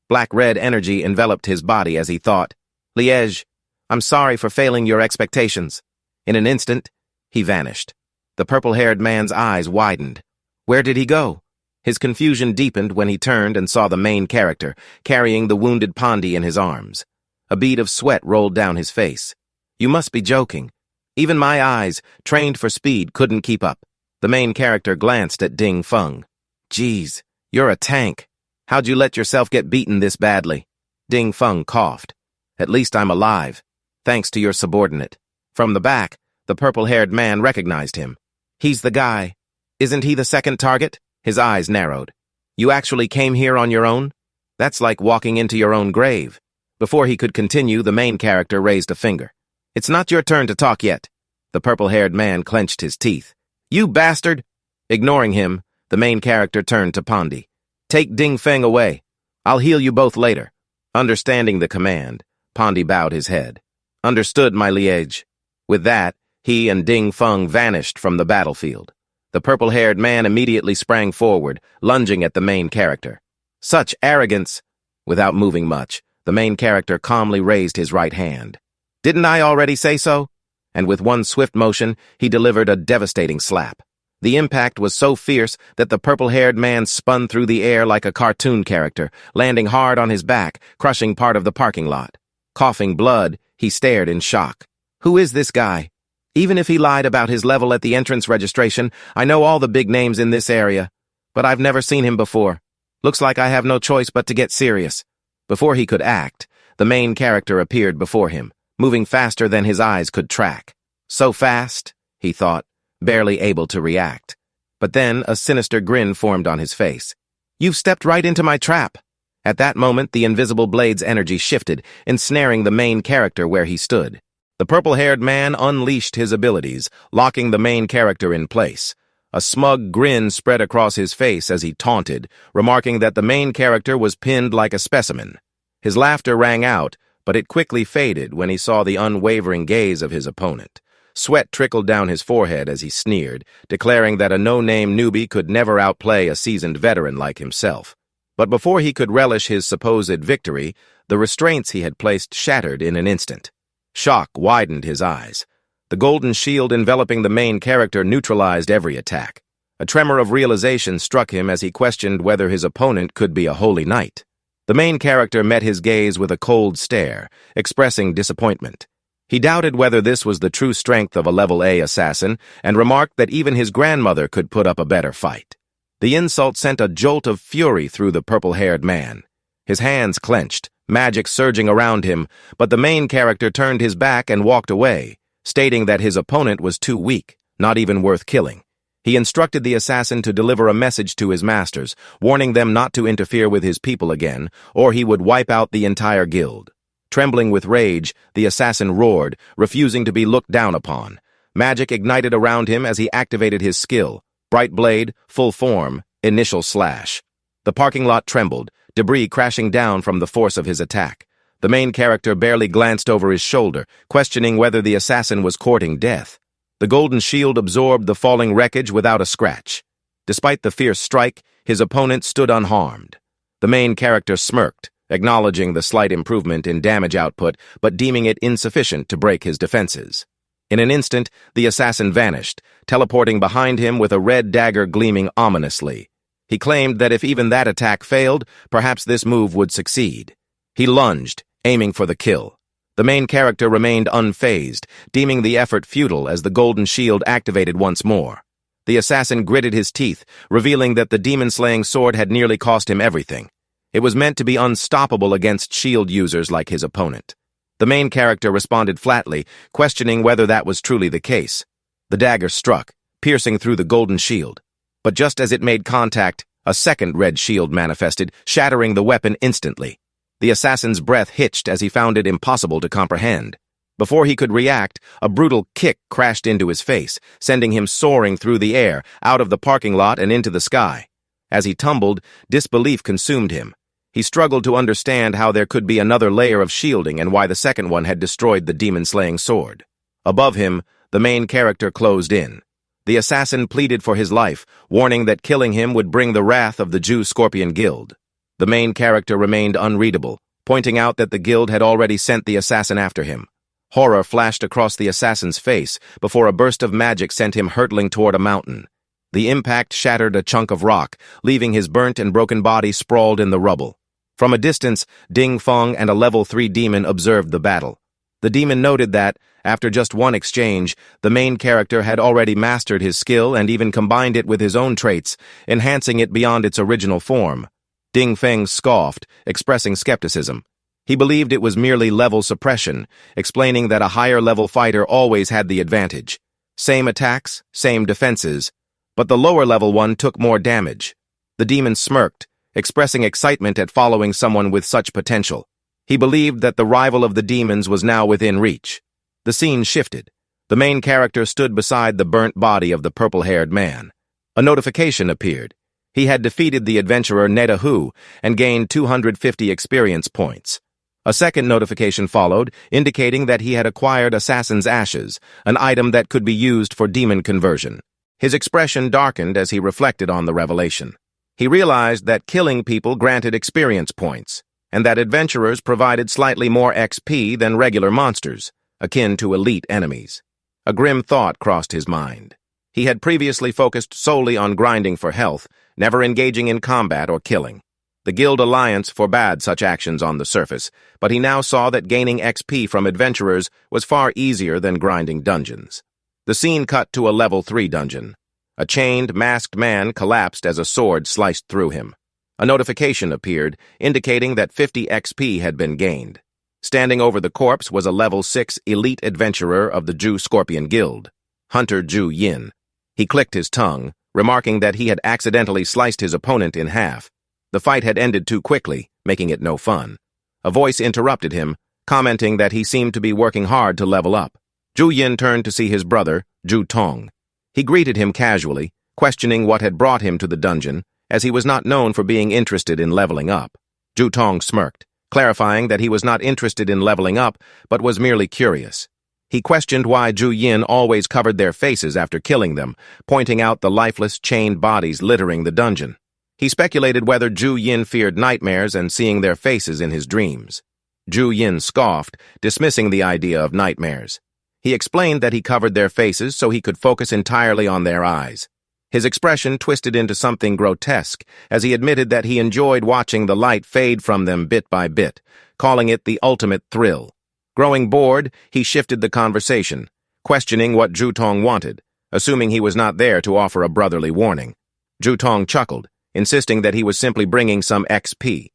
Black-red energy enveloped his body as he thought, Liege, I'm sorry for failing your expectations. In an instant, he vanished. The purple-haired man's eyes widened. Where did he go? His confusion deepened when he turned and saw the main character, carrying the wounded Pondi in his arms. A bead of sweat rolled down his face. You must be joking. Even my eyes, trained for speed, couldn't keep up. The main character glanced at Ding Feng. Geez, you're a tank. How'd you let yourself get beaten this badly? Ding Feng coughed. At least I'm alive, thanks to your subordinate. From the back, the purple-haired man recognized him. He's the guy. Isn't he the second target? His eyes narrowed. You actually came here on your own? That's like walking into your own grave. Before he could continue, the main character raised a finger. It's not your turn to talk yet. The purple-haired man clenched his teeth. You bastard! Ignoring him, the main character turned to Pondi. Take Ding Feng away. I'll heal you both later. Understanding the command, Pondi bowed his head. Understood, my liege. With that, he and Ding Feng vanished from the battlefield. The purple-haired man immediately sprang forward, lunging at the main character. Such arrogance! Without moving much, the main character calmly raised his right hand. Didn't I already say so? And with one swift motion, he delivered a devastating slap. The impact was so fierce that the purple-haired man spun through the air like a cartoon character, landing hard on his back, crushing part of the parking lot. Coughing blood, he stared in shock. Who is this guy? Even if he lied about his level at the entrance registration, I know all the big names in this area. But I've never seen him before. Looks like I have no choice but to get serious. Before he could act, the main character appeared before him, moving faster than his eyes could track. So fast, he thought, barely able to react. But then a sinister grin formed on his face. You've stepped right into my trap. At that moment, the invisible blade's energy shifted, ensnaring the main character where he stood. The purple-haired man unleashed his abilities, locking the main character in place. A smug grin spread across his face as he taunted, remarking that the main character was pinned like a specimen. His laughter rang out, but it quickly faded when he saw the unwavering gaze of his opponent. Sweat trickled down his forehead as he sneered, declaring that a no-name newbie could never outplay a seasoned veteran like himself. But before he could relish his supposed victory, the restraints he had placed shattered in an instant. Shock widened his eyes. The golden shield enveloping the main character neutralized every attack. A tremor of realization struck him as he questioned whether his opponent could be a holy knight. The main character met his gaze with a cold stare, expressing disappointment. He doubted whether this was the true strength of a level A assassin and remarked that even his grandmother could put up a better fight. The insult sent a jolt of fury through the purple-haired man. His hands clenched, magic surging around him, but the main character turned his back and walked away, stating that his opponent was too weak, not even worth killing. He instructed the assassin to deliver a message to his masters, warning them not to interfere with his people again, or he would wipe out the entire guild. Trembling with rage, the assassin roared, refusing to be looked down upon. Magic ignited around him as he activated his skill. Bright blade, full form, initial slash. The parking lot trembled, debris crashing down from the force of his attack. The main character barely glanced over his shoulder, questioning whether the assassin was courting death. The golden shield absorbed the falling wreckage without a scratch. Despite the fierce strike, his opponent stood unharmed. The main character smirked, acknowledging the slight improvement in damage output, but deeming it insufficient to break his defenses. In an instant, the assassin vanished, teleporting behind him with a red dagger gleaming ominously. He claimed that if even that attack failed, perhaps this move would succeed. He lunged, aiming for the kill. The main character remained unfazed, deeming the effort futile as the golden shield activated once more. The assassin gritted his teeth, revealing that the demon-slaying sword had nearly cost him everything. It was meant to be unstoppable against shield users like his opponent. The main character responded flatly, questioning whether that was truly the case. The dagger struck, piercing through the golden shield. But just as it made contact, a second red shield manifested, shattering the weapon instantly. The assassin's breath hitched as he found it impossible to comprehend. Before he could react, a brutal kick crashed into his face, sending him soaring through the air, out of the parking lot and into the sky. As he tumbled, disbelief consumed him. He struggled to understand how there could be another layer of shielding and why the second one had destroyed the demon-slaying sword. Above him, the main character closed in. The assassin pleaded for his life, warning that killing him would bring the wrath of the Jew-Scorpion Guild. The main character remained unreadable, pointing out that the guild had already sent the assassin after him. Horror flashed across the assassin's face before a burst of magic sent him hurtling toward a mountain. The impact shattered a chunk of rock, leaving his burnt and broken body sprawled in the rubble. From a distance, Ding Feng and a level 3 demon observed the battle. The demon noted that, after just one exchange, the main character had already mastered his skill and even combined it with his own traits, enhancing it beyond its original form. Ding Feng scoffed, expressing skepticism. He believed it was merely level suppression, explaining that a higher-level fighter always had the advantage. Same attacks, same defenses, but the lower-level one took more damage. The demon smirked, expressing excitement at following someone with such potential. He believed that the rival of the demons was now within reach. The scene shifted. The main character stood beside the burnt body of the purple-haired man. A notification appeared. He had defeated the adventurer Nedahu and gained 250 experience points. A second notification followed, indicating that he had acquired Assassin's Ashes, an item that could be used for demon conversion. His expression darkened as he reflected on the revelation. He realized that killing people granted experience points, and that adventurers provided slightly more XP than regular monsters, akin to elite enemies. A grim thought crossed his mind. He had previously focused solely on grinding for health, never engaging in combat or killing. The Guild Alliance forbade such actions on the surface, but he now saw that gaining XP from adventurers was far easier than grinding dungeons. The scene cut to a level 3 dungeon. A chained, masked man collapsed as a sword sliced through him. A notification appeared, indicating that 50 XP had been gained. Standing over the corpse was a level 6 elite adventurer of the Ju Scorpion Guild, Hunter Ju Yin. He clicked his tongue, remarking that he had accidentally sliced his opponent in half. The fight had ended too quickly, making it no fun. A voice interrupted him, commenting that he seemed to be working hard to level up. Ju Yin turned to see his brother, Ju Tong. He greeted him casually, questioning what had brought him to the dungeon, as he was not known for being interested in leveling up. Ju Tong smirked, clarifying that he was not interested in leveling up, but was merely curious. He questioned why Ju Yin always covered their faces after killing them, pointing out the lifeless, chained bodies littering the dungeon. He speculated whether Ju Yin feared nightmares and seeing their faces in his dreams. Ju Yin scoffed, dismissing the idea of nightmares. He explained that he covered their faces so he could focus entirely on their eyes. His expression twisted into something grotesque as he admitted that he enjoyed watching the light fade from them bit by bit, calling it the ultimate thrill. Growing bored, he shifted the conversation, questioning what Ju Tong wanted, assuming he was not there to offer a brotherly warning. Ju Tong chuckled, insisting that he was simply bringing some XP.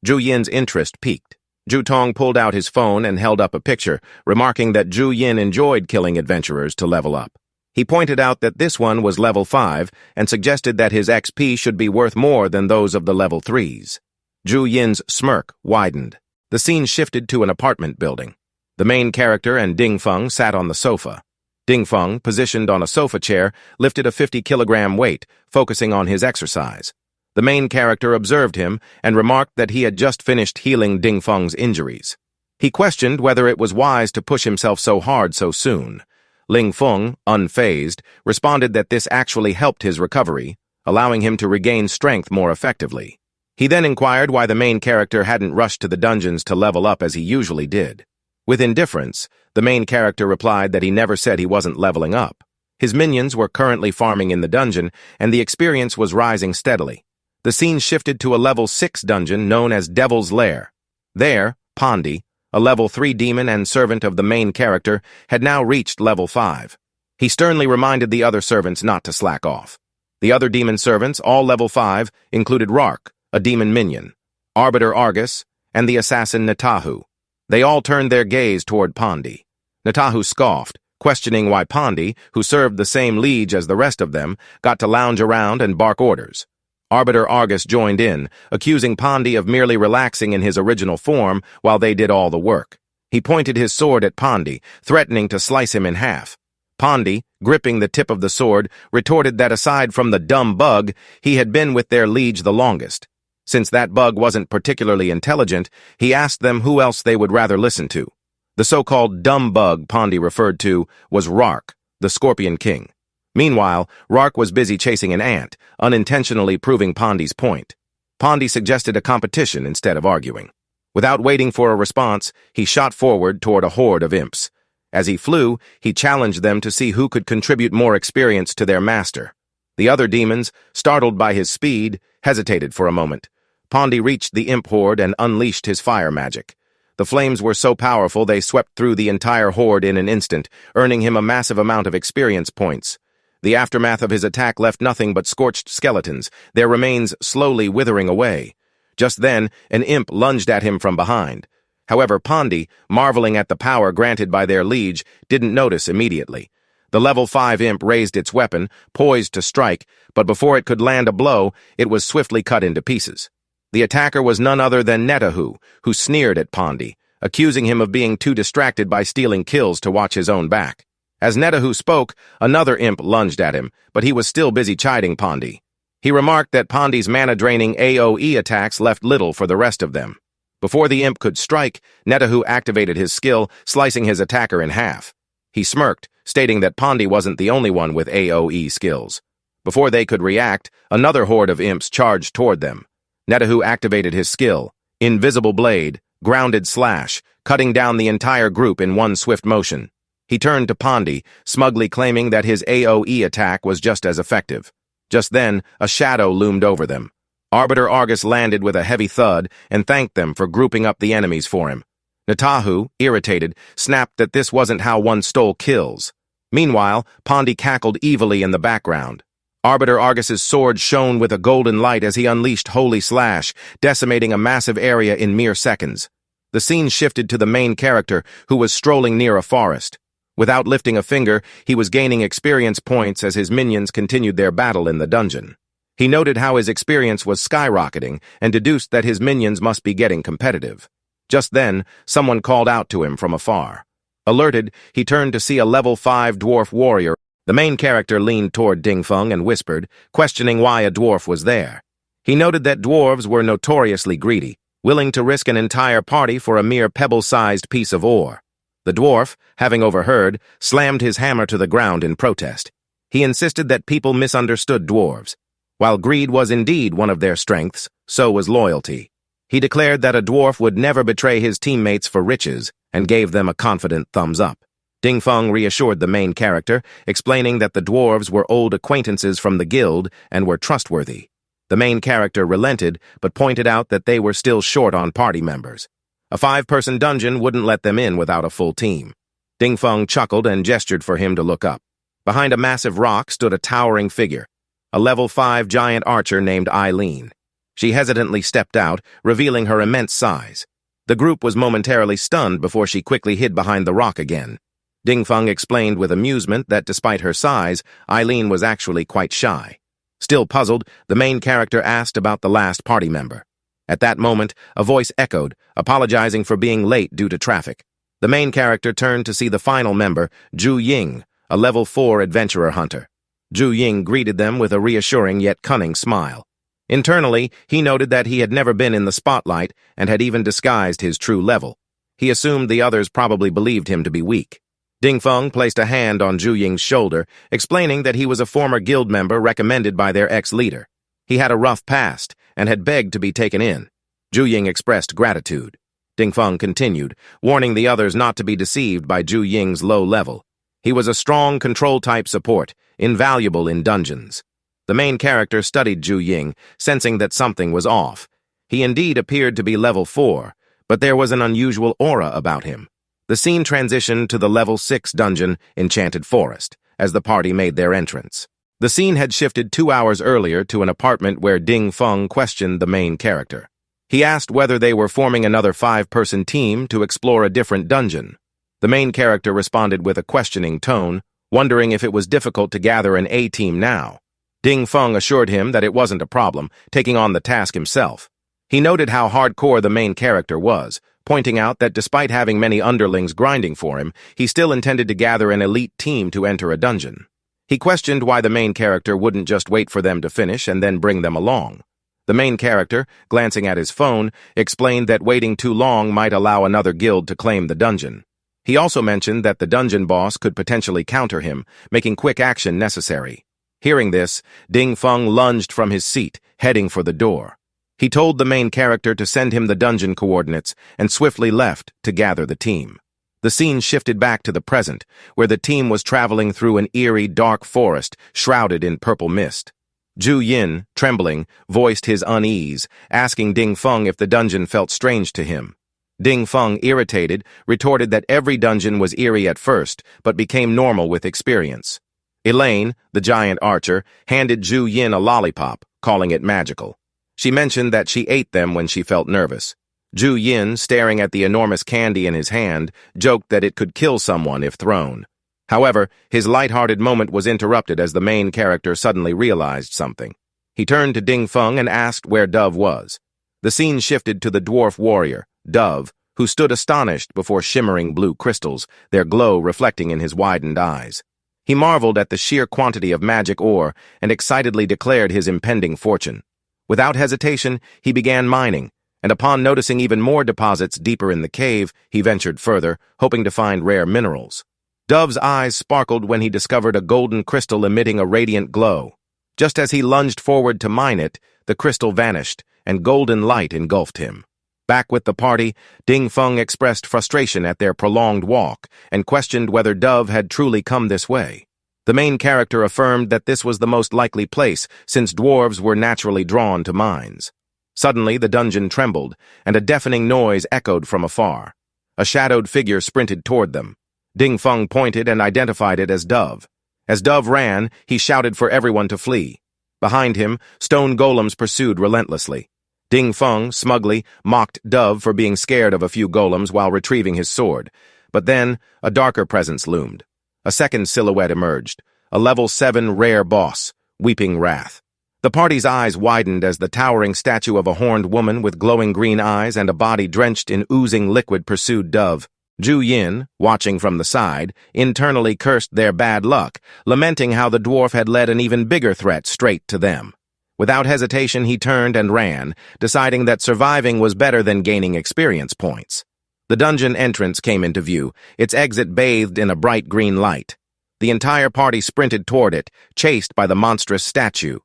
Ju Yin's interest piqued. Ju Tong pulled out his phone and held up a picture, remarking that Ju Yin enjoyed killing adventurers to level up. He pointed out that this one was level 5 and suggested that his XP should be worth more than those of the level 3s. Ju Yin's smirk widened. The scene shifted to an apartment building. The main character and Ding Feng sat on the sofa. Ding Feng, positioned on a sofa chair, lifted a 50-kilogram weight, focusing on his exercise. The main character observed him and remarked that he had just finished healing Ding Feng's injuries. He questioned whether it was wise to push himself so hard so soon. Ling Feng, unfazed, responded that this actually helped his recovery, allowing him to regain strength more effectively. He then inquired why the main character hadn't rushed to the dungeons to level up as he usually did. With indifference, the main character replied that he never said he wasn't leveling up. His minions were currently farming in the dungeon, and the experience was rising steadily. The scene shifted to a level 6 dungeon known as Devil's Lair. There, Pondi, a level 3 demon and servant of the main character, had now reached level 5. He sternly reminded the other servants not to slack off. The other demon servants, all level 5, included Rark, a demon minion, Arbiter Argus, and the assassin Natahu. They all turned their gaze toward Pondi. Natahu scoffed, questioning why Pondi, who served the same liege as the rest of them, got to lounge around and bark orders. Arbiter Argus joined in, accusing Pondi of merely relaxing in his original form while they did all the work. He pointed his sword at Pondi, threatening to slice him in half. Pondi, gripping the tip of the sword, retorted that aside from the dumb bug, he had been with their liege the longest. Since that bug wasn't particularly intelligent, he asked them who else they would rather listen to. The so-called dumb bug Pondi referred to was Rark, the Scorpion King. Meanwhile, Rark was busy chasing an ant, unintentionally proving Pondi's point. Pondi suggested a competition instead of arguing. Without waiting for a response, he shot forward toward a horde of imps. As he flew, he challenged them to see who could contribute more experience to their master. The other demons, startled by his speed, hesitated for a moment. Pondi reached the imp horde and unleashed his fire magic. The flames were so powerful they swept through the entire horde in an instant, earning him a massive amount of experience points. The aftermath of his attack left nothing but scorched skeletons, their remains slowly withering away. Just then, an imp lunged at him from behind. However, Pondi, marveling at the power granted by their liege, didn't notice immediately. The level 5 imp raised its weapon, poised to strike, but before it could land a blow, it was swiftly cut into pieces. The attacker was none other than Netahu, who sneered at Pondi, accusing him of being too distracted by stealing kills to watch his own back. As Netahu spoke, another imp lunged at him, but he was still busy chiding Pondi. He remarked that Pondi's mana-draining AoE attacks left little for the rest of them. Before the imp could strike, Netahu activated his skill, slicing his attacker in half. He smirked, stating that Pondi wasn't the only one with AoE skills. Before they could react, another horde of imps charged toward them. Netahu activated his skill, Invisible Blade, Grounded Slash, cutting down the entire group in one swift motion. He turned to Pondi, smugly claiming that his AoE attack was just as effective. Just then, a shadow loomed over them. Arbiter Argus landed with a heavy thud and thanked them for grouping up the enemies for him. Natahu, irritated, snapped that this wasn't how one stole kills. Meanwhile, Pondi cackled evilly in the background. Arbiter Argus's sword shone with a golden light as he unleashed Holy Slash, decimating a massive area in mere seconds. The scene shifted to the main character, who was strolling near a forest. Without lifting a finger, he was gaining experience points as his minions continued their battle in the dungeon. He noted how his experience was skyrocketing and deduced that his minions must be getting competitive. Just then, someone called out to him from afar. Alerted, he turned to see a level 5 dwarf warrior. The main character leaned toward Dingfeng and whispered, questioning why a dwarf was there. He noted that dwarves were notoriously greedy, willing to risk an entire party for a mere pebble-sized piece of ore. The dwarf, having overheard, slammed his hammer to the ground in protest. He insisted that people misunderstood dwarves. While greed was indeed one of their strengths, so was loyalty. He declared that a dwarf would never betray his teammates for riches and gave them a confident thumbs up. Dingfeng reassured the main character, explaining that the dwarves were old acquaintances from the guild and were trustworthy. The main character relented, but pointed out that they were still short on party members. A 5-person dungeon wouldn't let them in without a full team. Dingfeng chuckled and gestured for him to look up. Behind a massive rock stood a towering figure, a level 5 giant archer named Eileen. She hesitantly stepped out, revealing her immense size. The group was momentarily stunned before she quickly hid behind the rock again. Dingfeng explained with amusement that despite her size, Eileen was actually quite shy. Still puzzled, the main character asked about the last party member. At that moment, a voice echoed, apologizing for being late due to traffic. The main character turned to see the final member, Zhu Ying, a level 4 adventurer hunter. Zhu Ying greeted them with a reassuring yet cunning smile. Internally, he noted that he had never been in the spotlight and had even disguised his true level. He assumed the others probably believed him to be weak. Dingfeng placed a hand on Zhu Ying's shoulder, explaining that he was a former guild member recommended by their ex-leader. He had a rough past and had begged to be taken in. Zhu Ying expressed gratitude. Dingfeng continued, warning the others not to be deceived by Zhu Ying's low level. He was a strong control-type support, invaluable in dungeons. The main character studied Zhu Ying, sensing that something was off. He indeed appeared to be level 4, but there was an unusual aura about him. The scene transitioned to the level 6 dungeon, Enchanted Forest, as the party made their entrance. The scene had shifted 2 hours earlier to an apartment where Dingfeng questioned the main character. He asked whether they were forming another 5-person team to explore a different dungeon. The main character responded with a questioning tone, wondering if it was difficult to gather an A-team now. Dingfeng assured him that it wasn't a problem, taking on the task himself. He noted how hardcore the main character was, pointing out that despite having many underlings grinding for him, he still intended to gather an elite team to enter a dungeon. He questioned why the main character wouldn't just wait for them to finish and then bring them along. The main character, glancing at his phone, explained that waiting too long might allow another guild to claim the dungeon. He also mentioned that the dungeon boss could potentially counter him, making quick action necessary. Hearing this, Dingfeng lunged from his seat, heading for the door. He told the main character to send him the dungeon coordinates and swiftly left to gather the team. The scene shifted back to the present, where the team was traveling through an eerie, dark forest shrouded in purple mist. Zhu Yin, trembling, voiced his unease, asking Dingfeng if the dungeon felt strange to him. Dingfeng, irritated, retorted that every dungeon was eerie at first, but became normal with experience. Elaine, the giant archer, handed Zhu Yin a lollipop, calling it magical. She mentioned that she ate them when she felt nervous. Zhu Yin, staring at the enormous candy in his hand, joked that it could kill someone if thrown. However, his light-hearted moment was interrupted as the main character suddenly realized something. He turned to Dingfeng and asked where Dove was. The scene shifted to the dwarf warrior, Dove, who stood astonished before shimmering blue crystals, their glow reflecting in his widened eyes. He marveled at the sheer quantity of magic ore and excitedly declared his impending fortune. Without hesitation, he began mining, and upon noticing even more deposits deeper in the cave, he ventured further, hoping to find rare minerals. Dove's eyes sparkled when he discovered a golden crystal emitting a radiant glow. Just as he lunged forward to mine it, the crystal vanished, and golden light engulfed him. Back with the party, Ding Feng expressed frustration at their prolonged walk and questioned whether Dove had truly come this way. The main character affirmed that this was the most likely place, since dwarves were naturally drawn to mines. Suddenly, the dungeon trembled, and a deafening noise echoed from afar. A shadowed figure sprinted toward them. Ding Feng pointed and identified it as Dove. As Dove ran, he shouted for everyone to flee. Behind him, stone golems pursued relentlessly. Ding Feng, smugly, mocked Dove for being scared of a few golems while retrieving his sword. But then, a darker presence loomed. A second silhouette emerged, a level 7 rare boss, Weeping Wrath. The party's eyes widened as the towering statue of a horned woman with glowing green eyes and a body drenched in oozing liquid pursued Dove. Zhu Yin, watching from the side, internally cursed their bad luck, lamenting how the dwarf had led an even bigger threat straight to them. Without hesitation, he turned and ran, deciding that surviving was better than gaining experience points. The dungeon entrance came into view, its exit bathed in a bright green light. The entire party sprinted toward it, chased by the monstrous statue.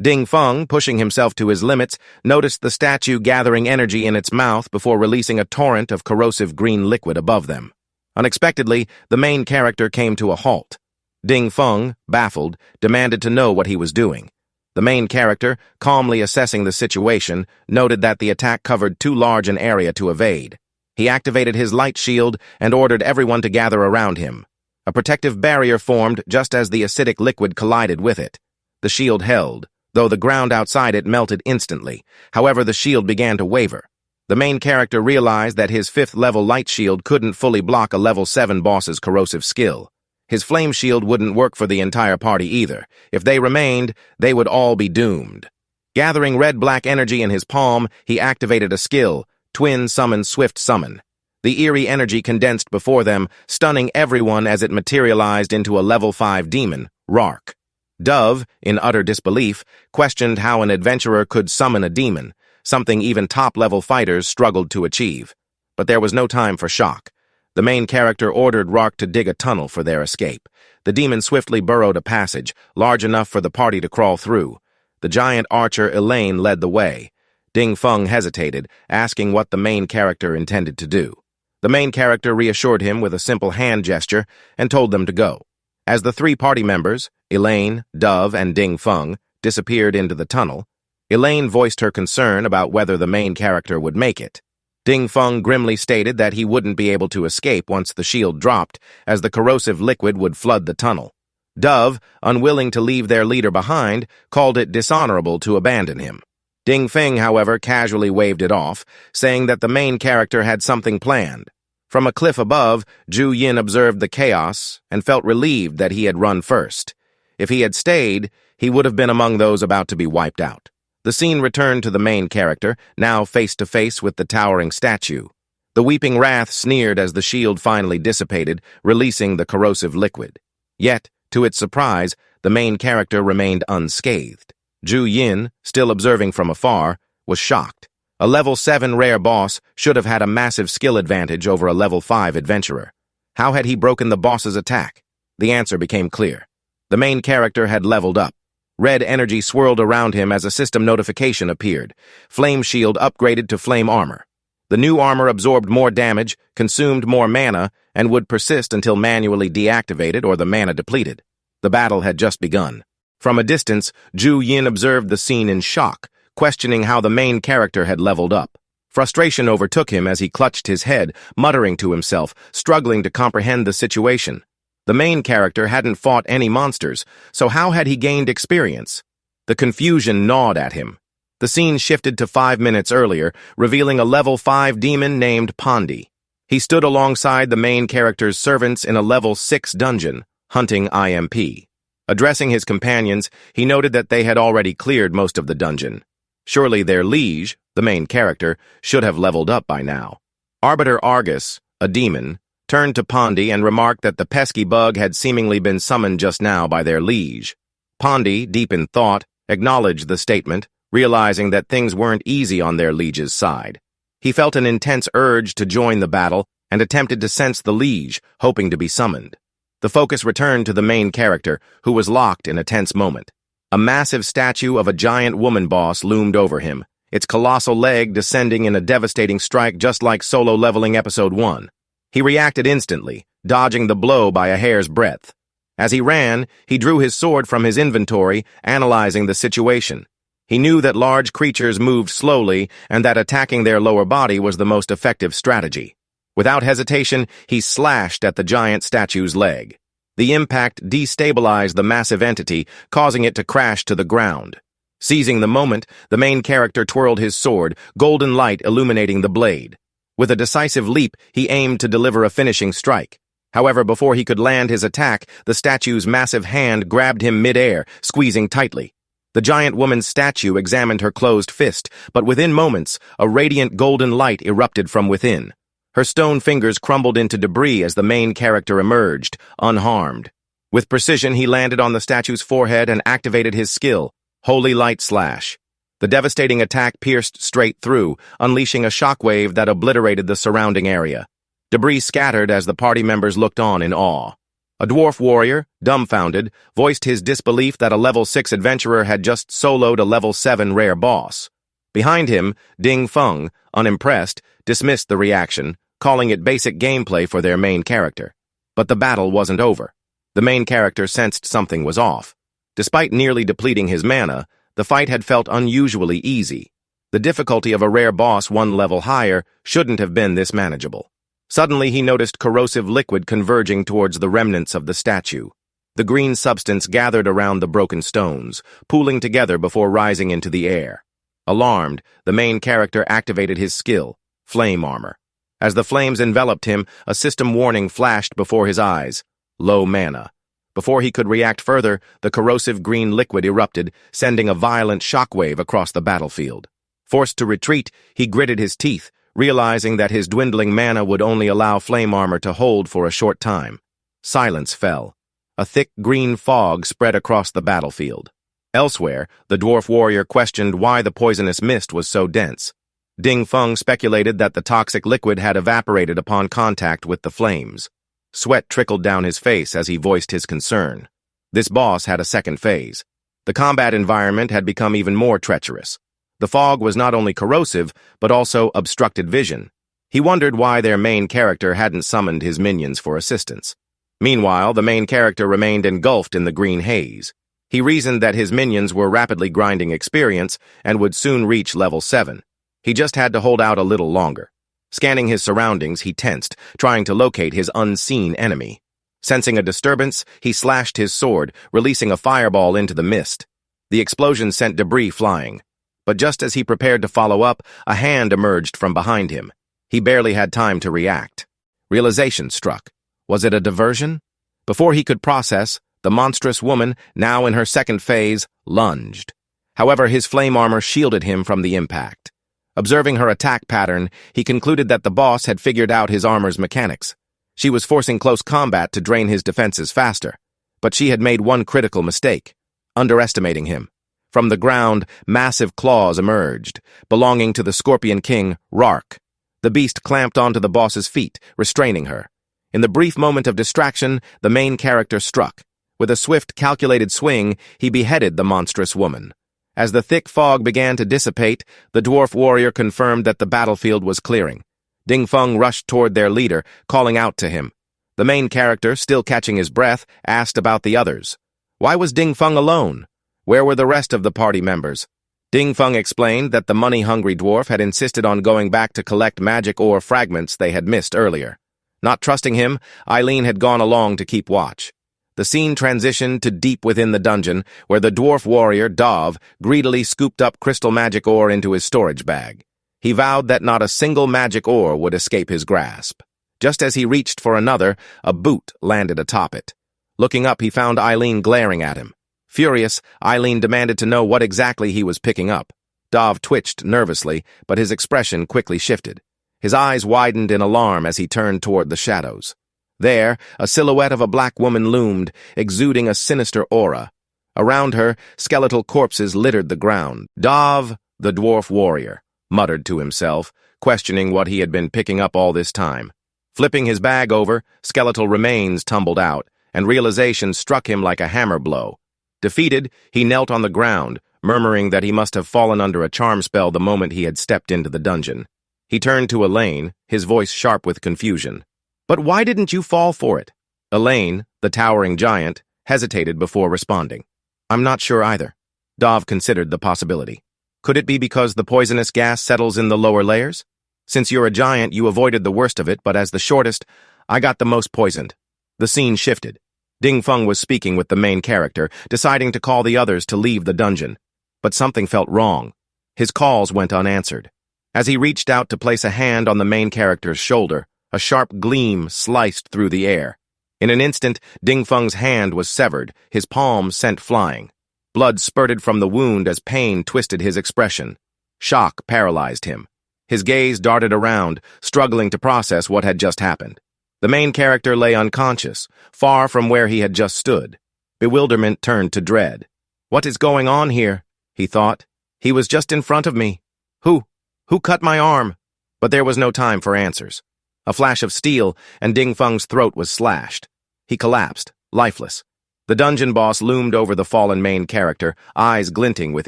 Ding Feng, pushing himself to his limits, noticed the statue gathering energy in its mouth before releasing a torrent of corrosive green liquid above them. Unexpectedly, the main character came to a halt. Ding Feng, baffled, demanded to know what he was doing. The main character, calmly assessing the situation, noted that the attack covered too large an area to evade. He activated his light shield and ordered everyone to gather around him. A protective barrier formed just as the acidic liquid collided with it. The shield held, though the ground outside it melted instantly. However, the shield began to waver. The main character realized that his 5th-level light shield couldn't fully block a level 7 boss's corrosive skill. His flame shield wouldn't work for the entire party either. If they remained, they would all be doomed. Gathering red-black energy in his palm, he activated a skill, Twin Summon Swift Summon. The eerie energy condensed before them, stunning everyone as it materialized into a level 5 demon, Rark. Dove, in utter disbelief, questioned how an adventurer could summon a demon, something even top-level fighters struggled to achieve. But there was no time for shock. The main character ordered Rark to dig a tunnel for their escape. The demon swiftly burrowed a passage, large enough for the party to crawl through. The giant archer Elaine led the way. Ding Feng hesitated, asking what the main character intended to do. The main character reassured him with a simple hand gesture and told them to go. As the 3 party members, Elaine, Dove, and Ding Feng, disappeared into the tunnel, Elaine voiced her concern about whether the main character would make it. Ding Feng grimly stated that he wouldn't be able to escape once the shield dropped, as the corrosive liquid would flood the tunnel. Dove, unwilling to leave their leader behind, called it dishonorable to abandon him. Ding Feng, however, casually waved it off, saying that the main character had something planned. From a cliff above, Zhu Yin observed the chaos and felt relieved that he had run first. If he had stayed, he would have been among those about to be wiped out. The scene returned to the main character, now face-to-face with the towering statue. The Weeping Wrath sneered as the shield finally dissipated, releasing the corrosive liquid. Yet, to its surprise, the main character remained unscathed. Zhu Yin, still observing from afar, was shocked. A level 7 rare boss should have had a massive skill advantage over a level 5 adventurer. How had he broken the boss's attack? The answer became clear. The main character had leveled up. Red energy swirled around him as a system notification appeared. Flame Shield upgraded to Flame Armor. The new armor absorbed more damage, consumed more mana, and would persist until manually deactivated or the mana depleted. The battle had just begun. From a distance, Zhu Yin observed the scene in shock, questioning how the main character had leveled up. Frustration overtook him as he clutched his head, muttering to himself, struggling to comprehend the situation. The main character hadn't fought any monsters, so how had he gained experience? The confusion gnawed at him. The scene shifted to 5 minutes earlier, revealing a level 5 demon named Pondi. He stood alongside the main character's servants in a level 6 dungeon, hunting IMP. Addressing his companions, he noted that they had already cleared most of the dungeon. Surely their liege, the main character, should have leveled up by now. Arbiter Argus, a demon, turned to Pondi and remarked that the pesky bug had seemingly been summoned just now by their liege. Pondi, deep in thought, acknowledged the statement, realizing that things weren't easy on their liege's side. He felt an intense urge to join the battle and attempted to sense the liege, hoping to be summoned. The focus returned to the main character, who was locked in a tense moment. A massive statue of a giant woman boss loomed over him, its colossal leg descending in a devastating strike just like solo leveling episode 1. He reacted instantly, dodging the blow by a hair's breadth. As he ran, he drew his sword from his inventory, analyzing the situation. He knew that large creatures moved slowly and that attacking their lower body was the most effective strategy. Without hesitation, he slashed at the giant statue's leg. The impact destabilized the massive entity, causing it to crash to the ground. Seizing the moment, the main character twirled his sword, golden light illuminating the blade. With a decisive leap, he aimed to deliver a finishing strike. However, before he could land his attack, the statue's massive hand grabbed him mid-air, squeezing tightly. The giant woman's statue examined her closed fist, but within moments, a radiant golden light erupted from within. Her stone fingers crumbled into debris as the main character emerged, unharmed. With precision, he landed on the statue's forehead and activated his skill, Holy Light Slash. The devastating attack pierced straight through, unleashing a shockwave that obliterated the surrounding area. Debris scattered as the party members looked on in awe. A dwarf warrior, dumbfounded, voiced his disbelief that a level 6 adventurer had just soloed a level 7 rare boss. Behind him, Ding Feng, unimpressed, dismissed the reaction, calling it basic gameplay for their main character. But the battle wasn't over. The main character sensed something was off. Despite nearly depleting his mana, the fight had felt unusually easy. The difficulty of a rare boss one level higher shouldn't have been this manageable. Suddenly, he noticed corrosive liquid converging towards the remnants of the statue. The green substance gathered around the broken stones, pooling together before rising into the air. Alarmed, the main character activated his skill, Flame Armor. As the flames enveloped him, a system warning flashed before his eyes. Low mana. Before he could react further, the corrosive green liquid erupted, sending a violent shockwave across the battlefield. Forced to retreat, he gritted his teeth, realizing that his dwindling mana would only allow flame armor to hold for a short time. Silence fell. A thick green fog spread across the battlefield. Elsewhere, the dwarf warrior questioned why the poisonous mist was so dense. Ding Feng speculated that the toxic liquid had evaporated upon contact with the flames. Sweat trickled down his face as he voiced his concern. This boss had a second phase. The combat environment had become even more treacherous. The fog was not only corrosive, but also obstructed vision. He wondered why their main character hadn't summoned his minions for assistance. Meanwhile, the main character remained engulfed in the green haze. He reasoned that his minions were rapidly grinding experience and would soon reach level 7. He just had to hold out a little longer. Scanning his surroundings, he tensed, trying to locate his unseen enemy. Sensing a disturbance, he slashed his sword, releasing a fireball into the mist. The explosion sent debris flying. But just as he prepared to follow up, a hand emerged from behind him. He barely had time to react. Realization struck. Was it a diversion? Before he could process, the monstrous woman, now in her second phase, lunged. However, his flame armor shielded him from the impact. Observing her attack pattern, he concluded that the boss had figured out his armor's mechanics. She was forcing close combat to drain his defenses faster. But she had made one critical mistake, underestimating him. From the ground, massive claws emerged, belonging to the Scorpion King, Rark. The beast clamped onto the boss's feet, restraining her. In the brief moment of distraction, the main character struck. With a swift, calculated swing, he beheaded the monstrous woman. As the thick fog began to dissipate, the dwarf warrior confirmed that the battlefield was clearing. Ding Feng rushed toward their leader, calling out to him. The main character, still catching his breath, asked about the others. Why was Ding Feng alone? Where were the rest of the party members? Ding Feng explained that the money-hungry dwarf had insisted on going back to collect magic ore fragments they had missed earlier. Not trusting him, Eileen had gone along to keep watch. The scene transitioned to deep within the dungeon, where the dwarf warrior, Dov, greedily scooped up crystal magic ore into his storage bag. He vowed that not a single magic ore would escape his grasp. Just as he reached for another, a boot landed atop it. Looking up, he found Eileen glaring at him. Furious, Eileen demanded to know what exactly he was picking up. Dov twitched nervously, but his expression quickly shifted. His eyes widened in alarm as he turned toward the shadows. There, a silhouette of a black woman loomed, exuding a sinister aura. Around her, skeletal corpses littered the ground. Dov, the dwarf warrior, muttered to himself, questioning what he had been picking up all this time. Flipping his bag over, skeletal remains tumbled out, and realization struck him like a hammer blow. Defeated, he knelt on the ground, murmuring that he must have fallen under a charm spell the moment he had stepped into the dungeon. He turned to Elaine, his voice sharp with confusion. "But why didn't you fall for it?" Elaine, the towering giant, hesitated before responding. "I'm not sure either." Dov considered the possibility. "Could it be because the poisonous gas settles in the lower layers? Since you're a giant, you avoided the worst of it, but as the shortest, I got the most poisoned." The scene shifted. Ding Feng was speaking with the main character, deciding to call the others to leave the dungeon. But something felt wrong. His calls went unanswered. As he reached out to place a hand on the main character's shoulder, a sharp gleam sliced through the air. In an instant, Ding Feng's hand was severed, his palm sent flying. Blood spurted from the wound as pain twisted his expression. Shock paralyzed him. His gaze darted around, struggling to process what had just happened. The main character lay unconscious, far from where he had just stood. Bewilderment turned to dread. "What is going on here?" he thought. "He was just in front of me. Who cut my arm?" But there was no time for answers. A flash of steel, and Ding Feng's throat was slashed. He collapsed, lifeless. The dungeon boss loomed over the fallen main character, eyes glinting with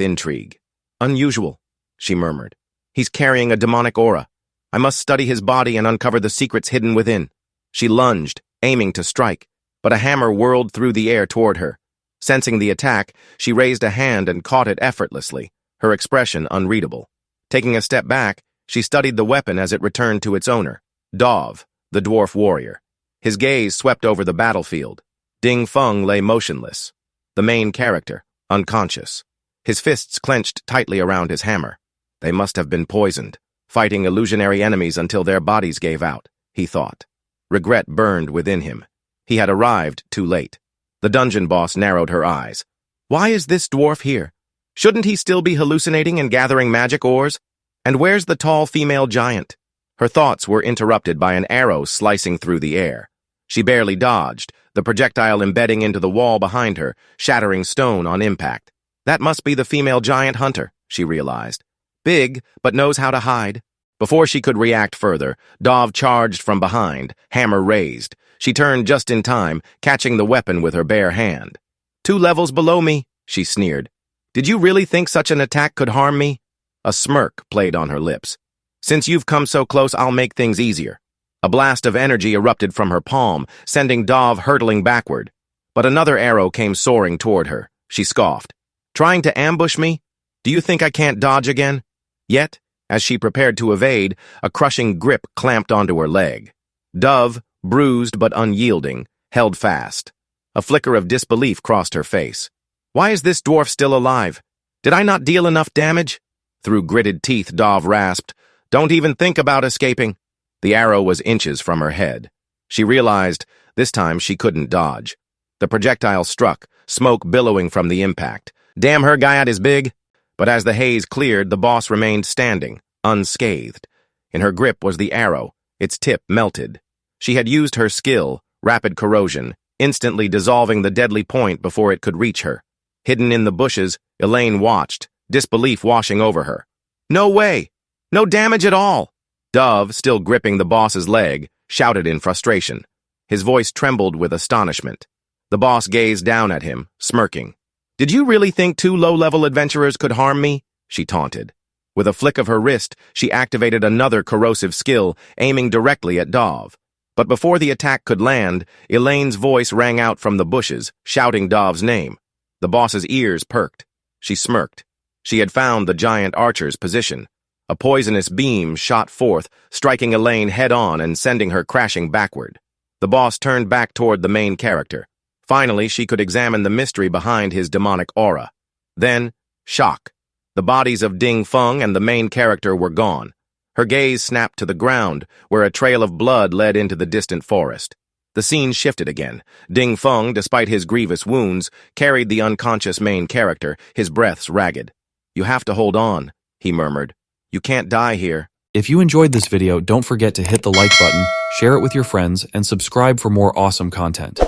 intrigue. "Unusual," she murmured. "He's carrying a demonic aura. I must study his body and uncover the secrets hidden within." She lunged, aiming to strike, but a hammer whirled through the air toward her. Sensing the attack, she raised a hand and caught it effortlessly, her expression unreadable. Taking a step back, she studied the weapon as it returned to its owner, Dov, the dwarf warrior. His gaze swept over the battlefield. Ding Feng lay motionless, the main character, unconscious. His fists clenched tightly around his hammer. They must have been poisoned, fighting illusionary enemies until their bodies gave out, he thought. Regret burned within him. He had arrived too late. The dungeon boss narrowed her eyes. "Why is this dwarf here? Shouldn't he still be hallucinating and gathering magic ores? And where's the tall female giant?" Her thoughts were interrupted by an arrow slicing through the air. She barely dodged, the projectile embedding into the wall behind her, shattering stone on impact. That must be the female giant hunter, she realized. Big, but knows how to hide. Before she could react further, Dov charged from behind, hammer raised. She turned just in time, catching the weapon with her bare hand. "2 levels below me," she sneered. "Did you really think such an attack could harm me?" A smirk played on her lips. "Since you've come so close, I'll make things easier." A blast of energy erupted from her palm, sending Dov hurtling backward. But another arrow came soaring toward her. She scoffed. "Trying to ambush me? Do you think I can't dodge again?" Yet, as she prepared to evade, a crushing grip clamped onto her leg. Dove, bruised but unyielding, held fast. A flicker of disbelief crossed her face. "Why is this dwarf still alive? Did I not deal enough damage?" Through gritted teeth, Dov rasped, "Don't even think about escaping." The arrow was inches from her head. She realized this time she couldn't dodge. The projectile struck, smoke billowing from the impact. Damn, her Gaiat is big. But as the haze cleared, the boss remained standing, unscathed. In her grip was the arrow, its tip melted. She had used her skill, rapid corrosion, instantly dissolving the deadly point before it could reach her. Hidden in the bushes, Elaine watched, disbelief washing over her. "No way! No damage at all!" Dove, still gripping the boss's leg, shouted in frustration. His voice trembled with astonishment. The boss gazed down at him, smirking. "Did you really think 2 low-level adventurers could harm me?" she taunted. With a flick of her wrist, she activated another corrosive skill, aiming directly at Dov. But before the attack could land, Elaine's voice rang out from the bushes, shouting Dov's name. The boss's ears perked. She smirked. She had found the giant archer's position. A poisonous beam shot forth, striking Elaine head-on and sending her crashing backward. The boss turned back toward the main character. Finally, she could examine the mystery behind his demonic aura. Then, shock. The bodies of Ding Feng and the main character were gone. Her gaze snapped to the ground, where a trail of blood led into the distant forest. The scene shifted again. Ding Feng, despite his grievous wounds, carried the unconscious main character, his breaths ragged. "You have to hold on," he murmured. "You can't die here." If you enjoyed this video, don't forget to hit the like button, share it with your friends, and subscribe for more awesome content.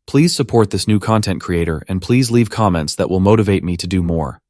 Please support this new content creator, and please leave comments that will motivate me to do more.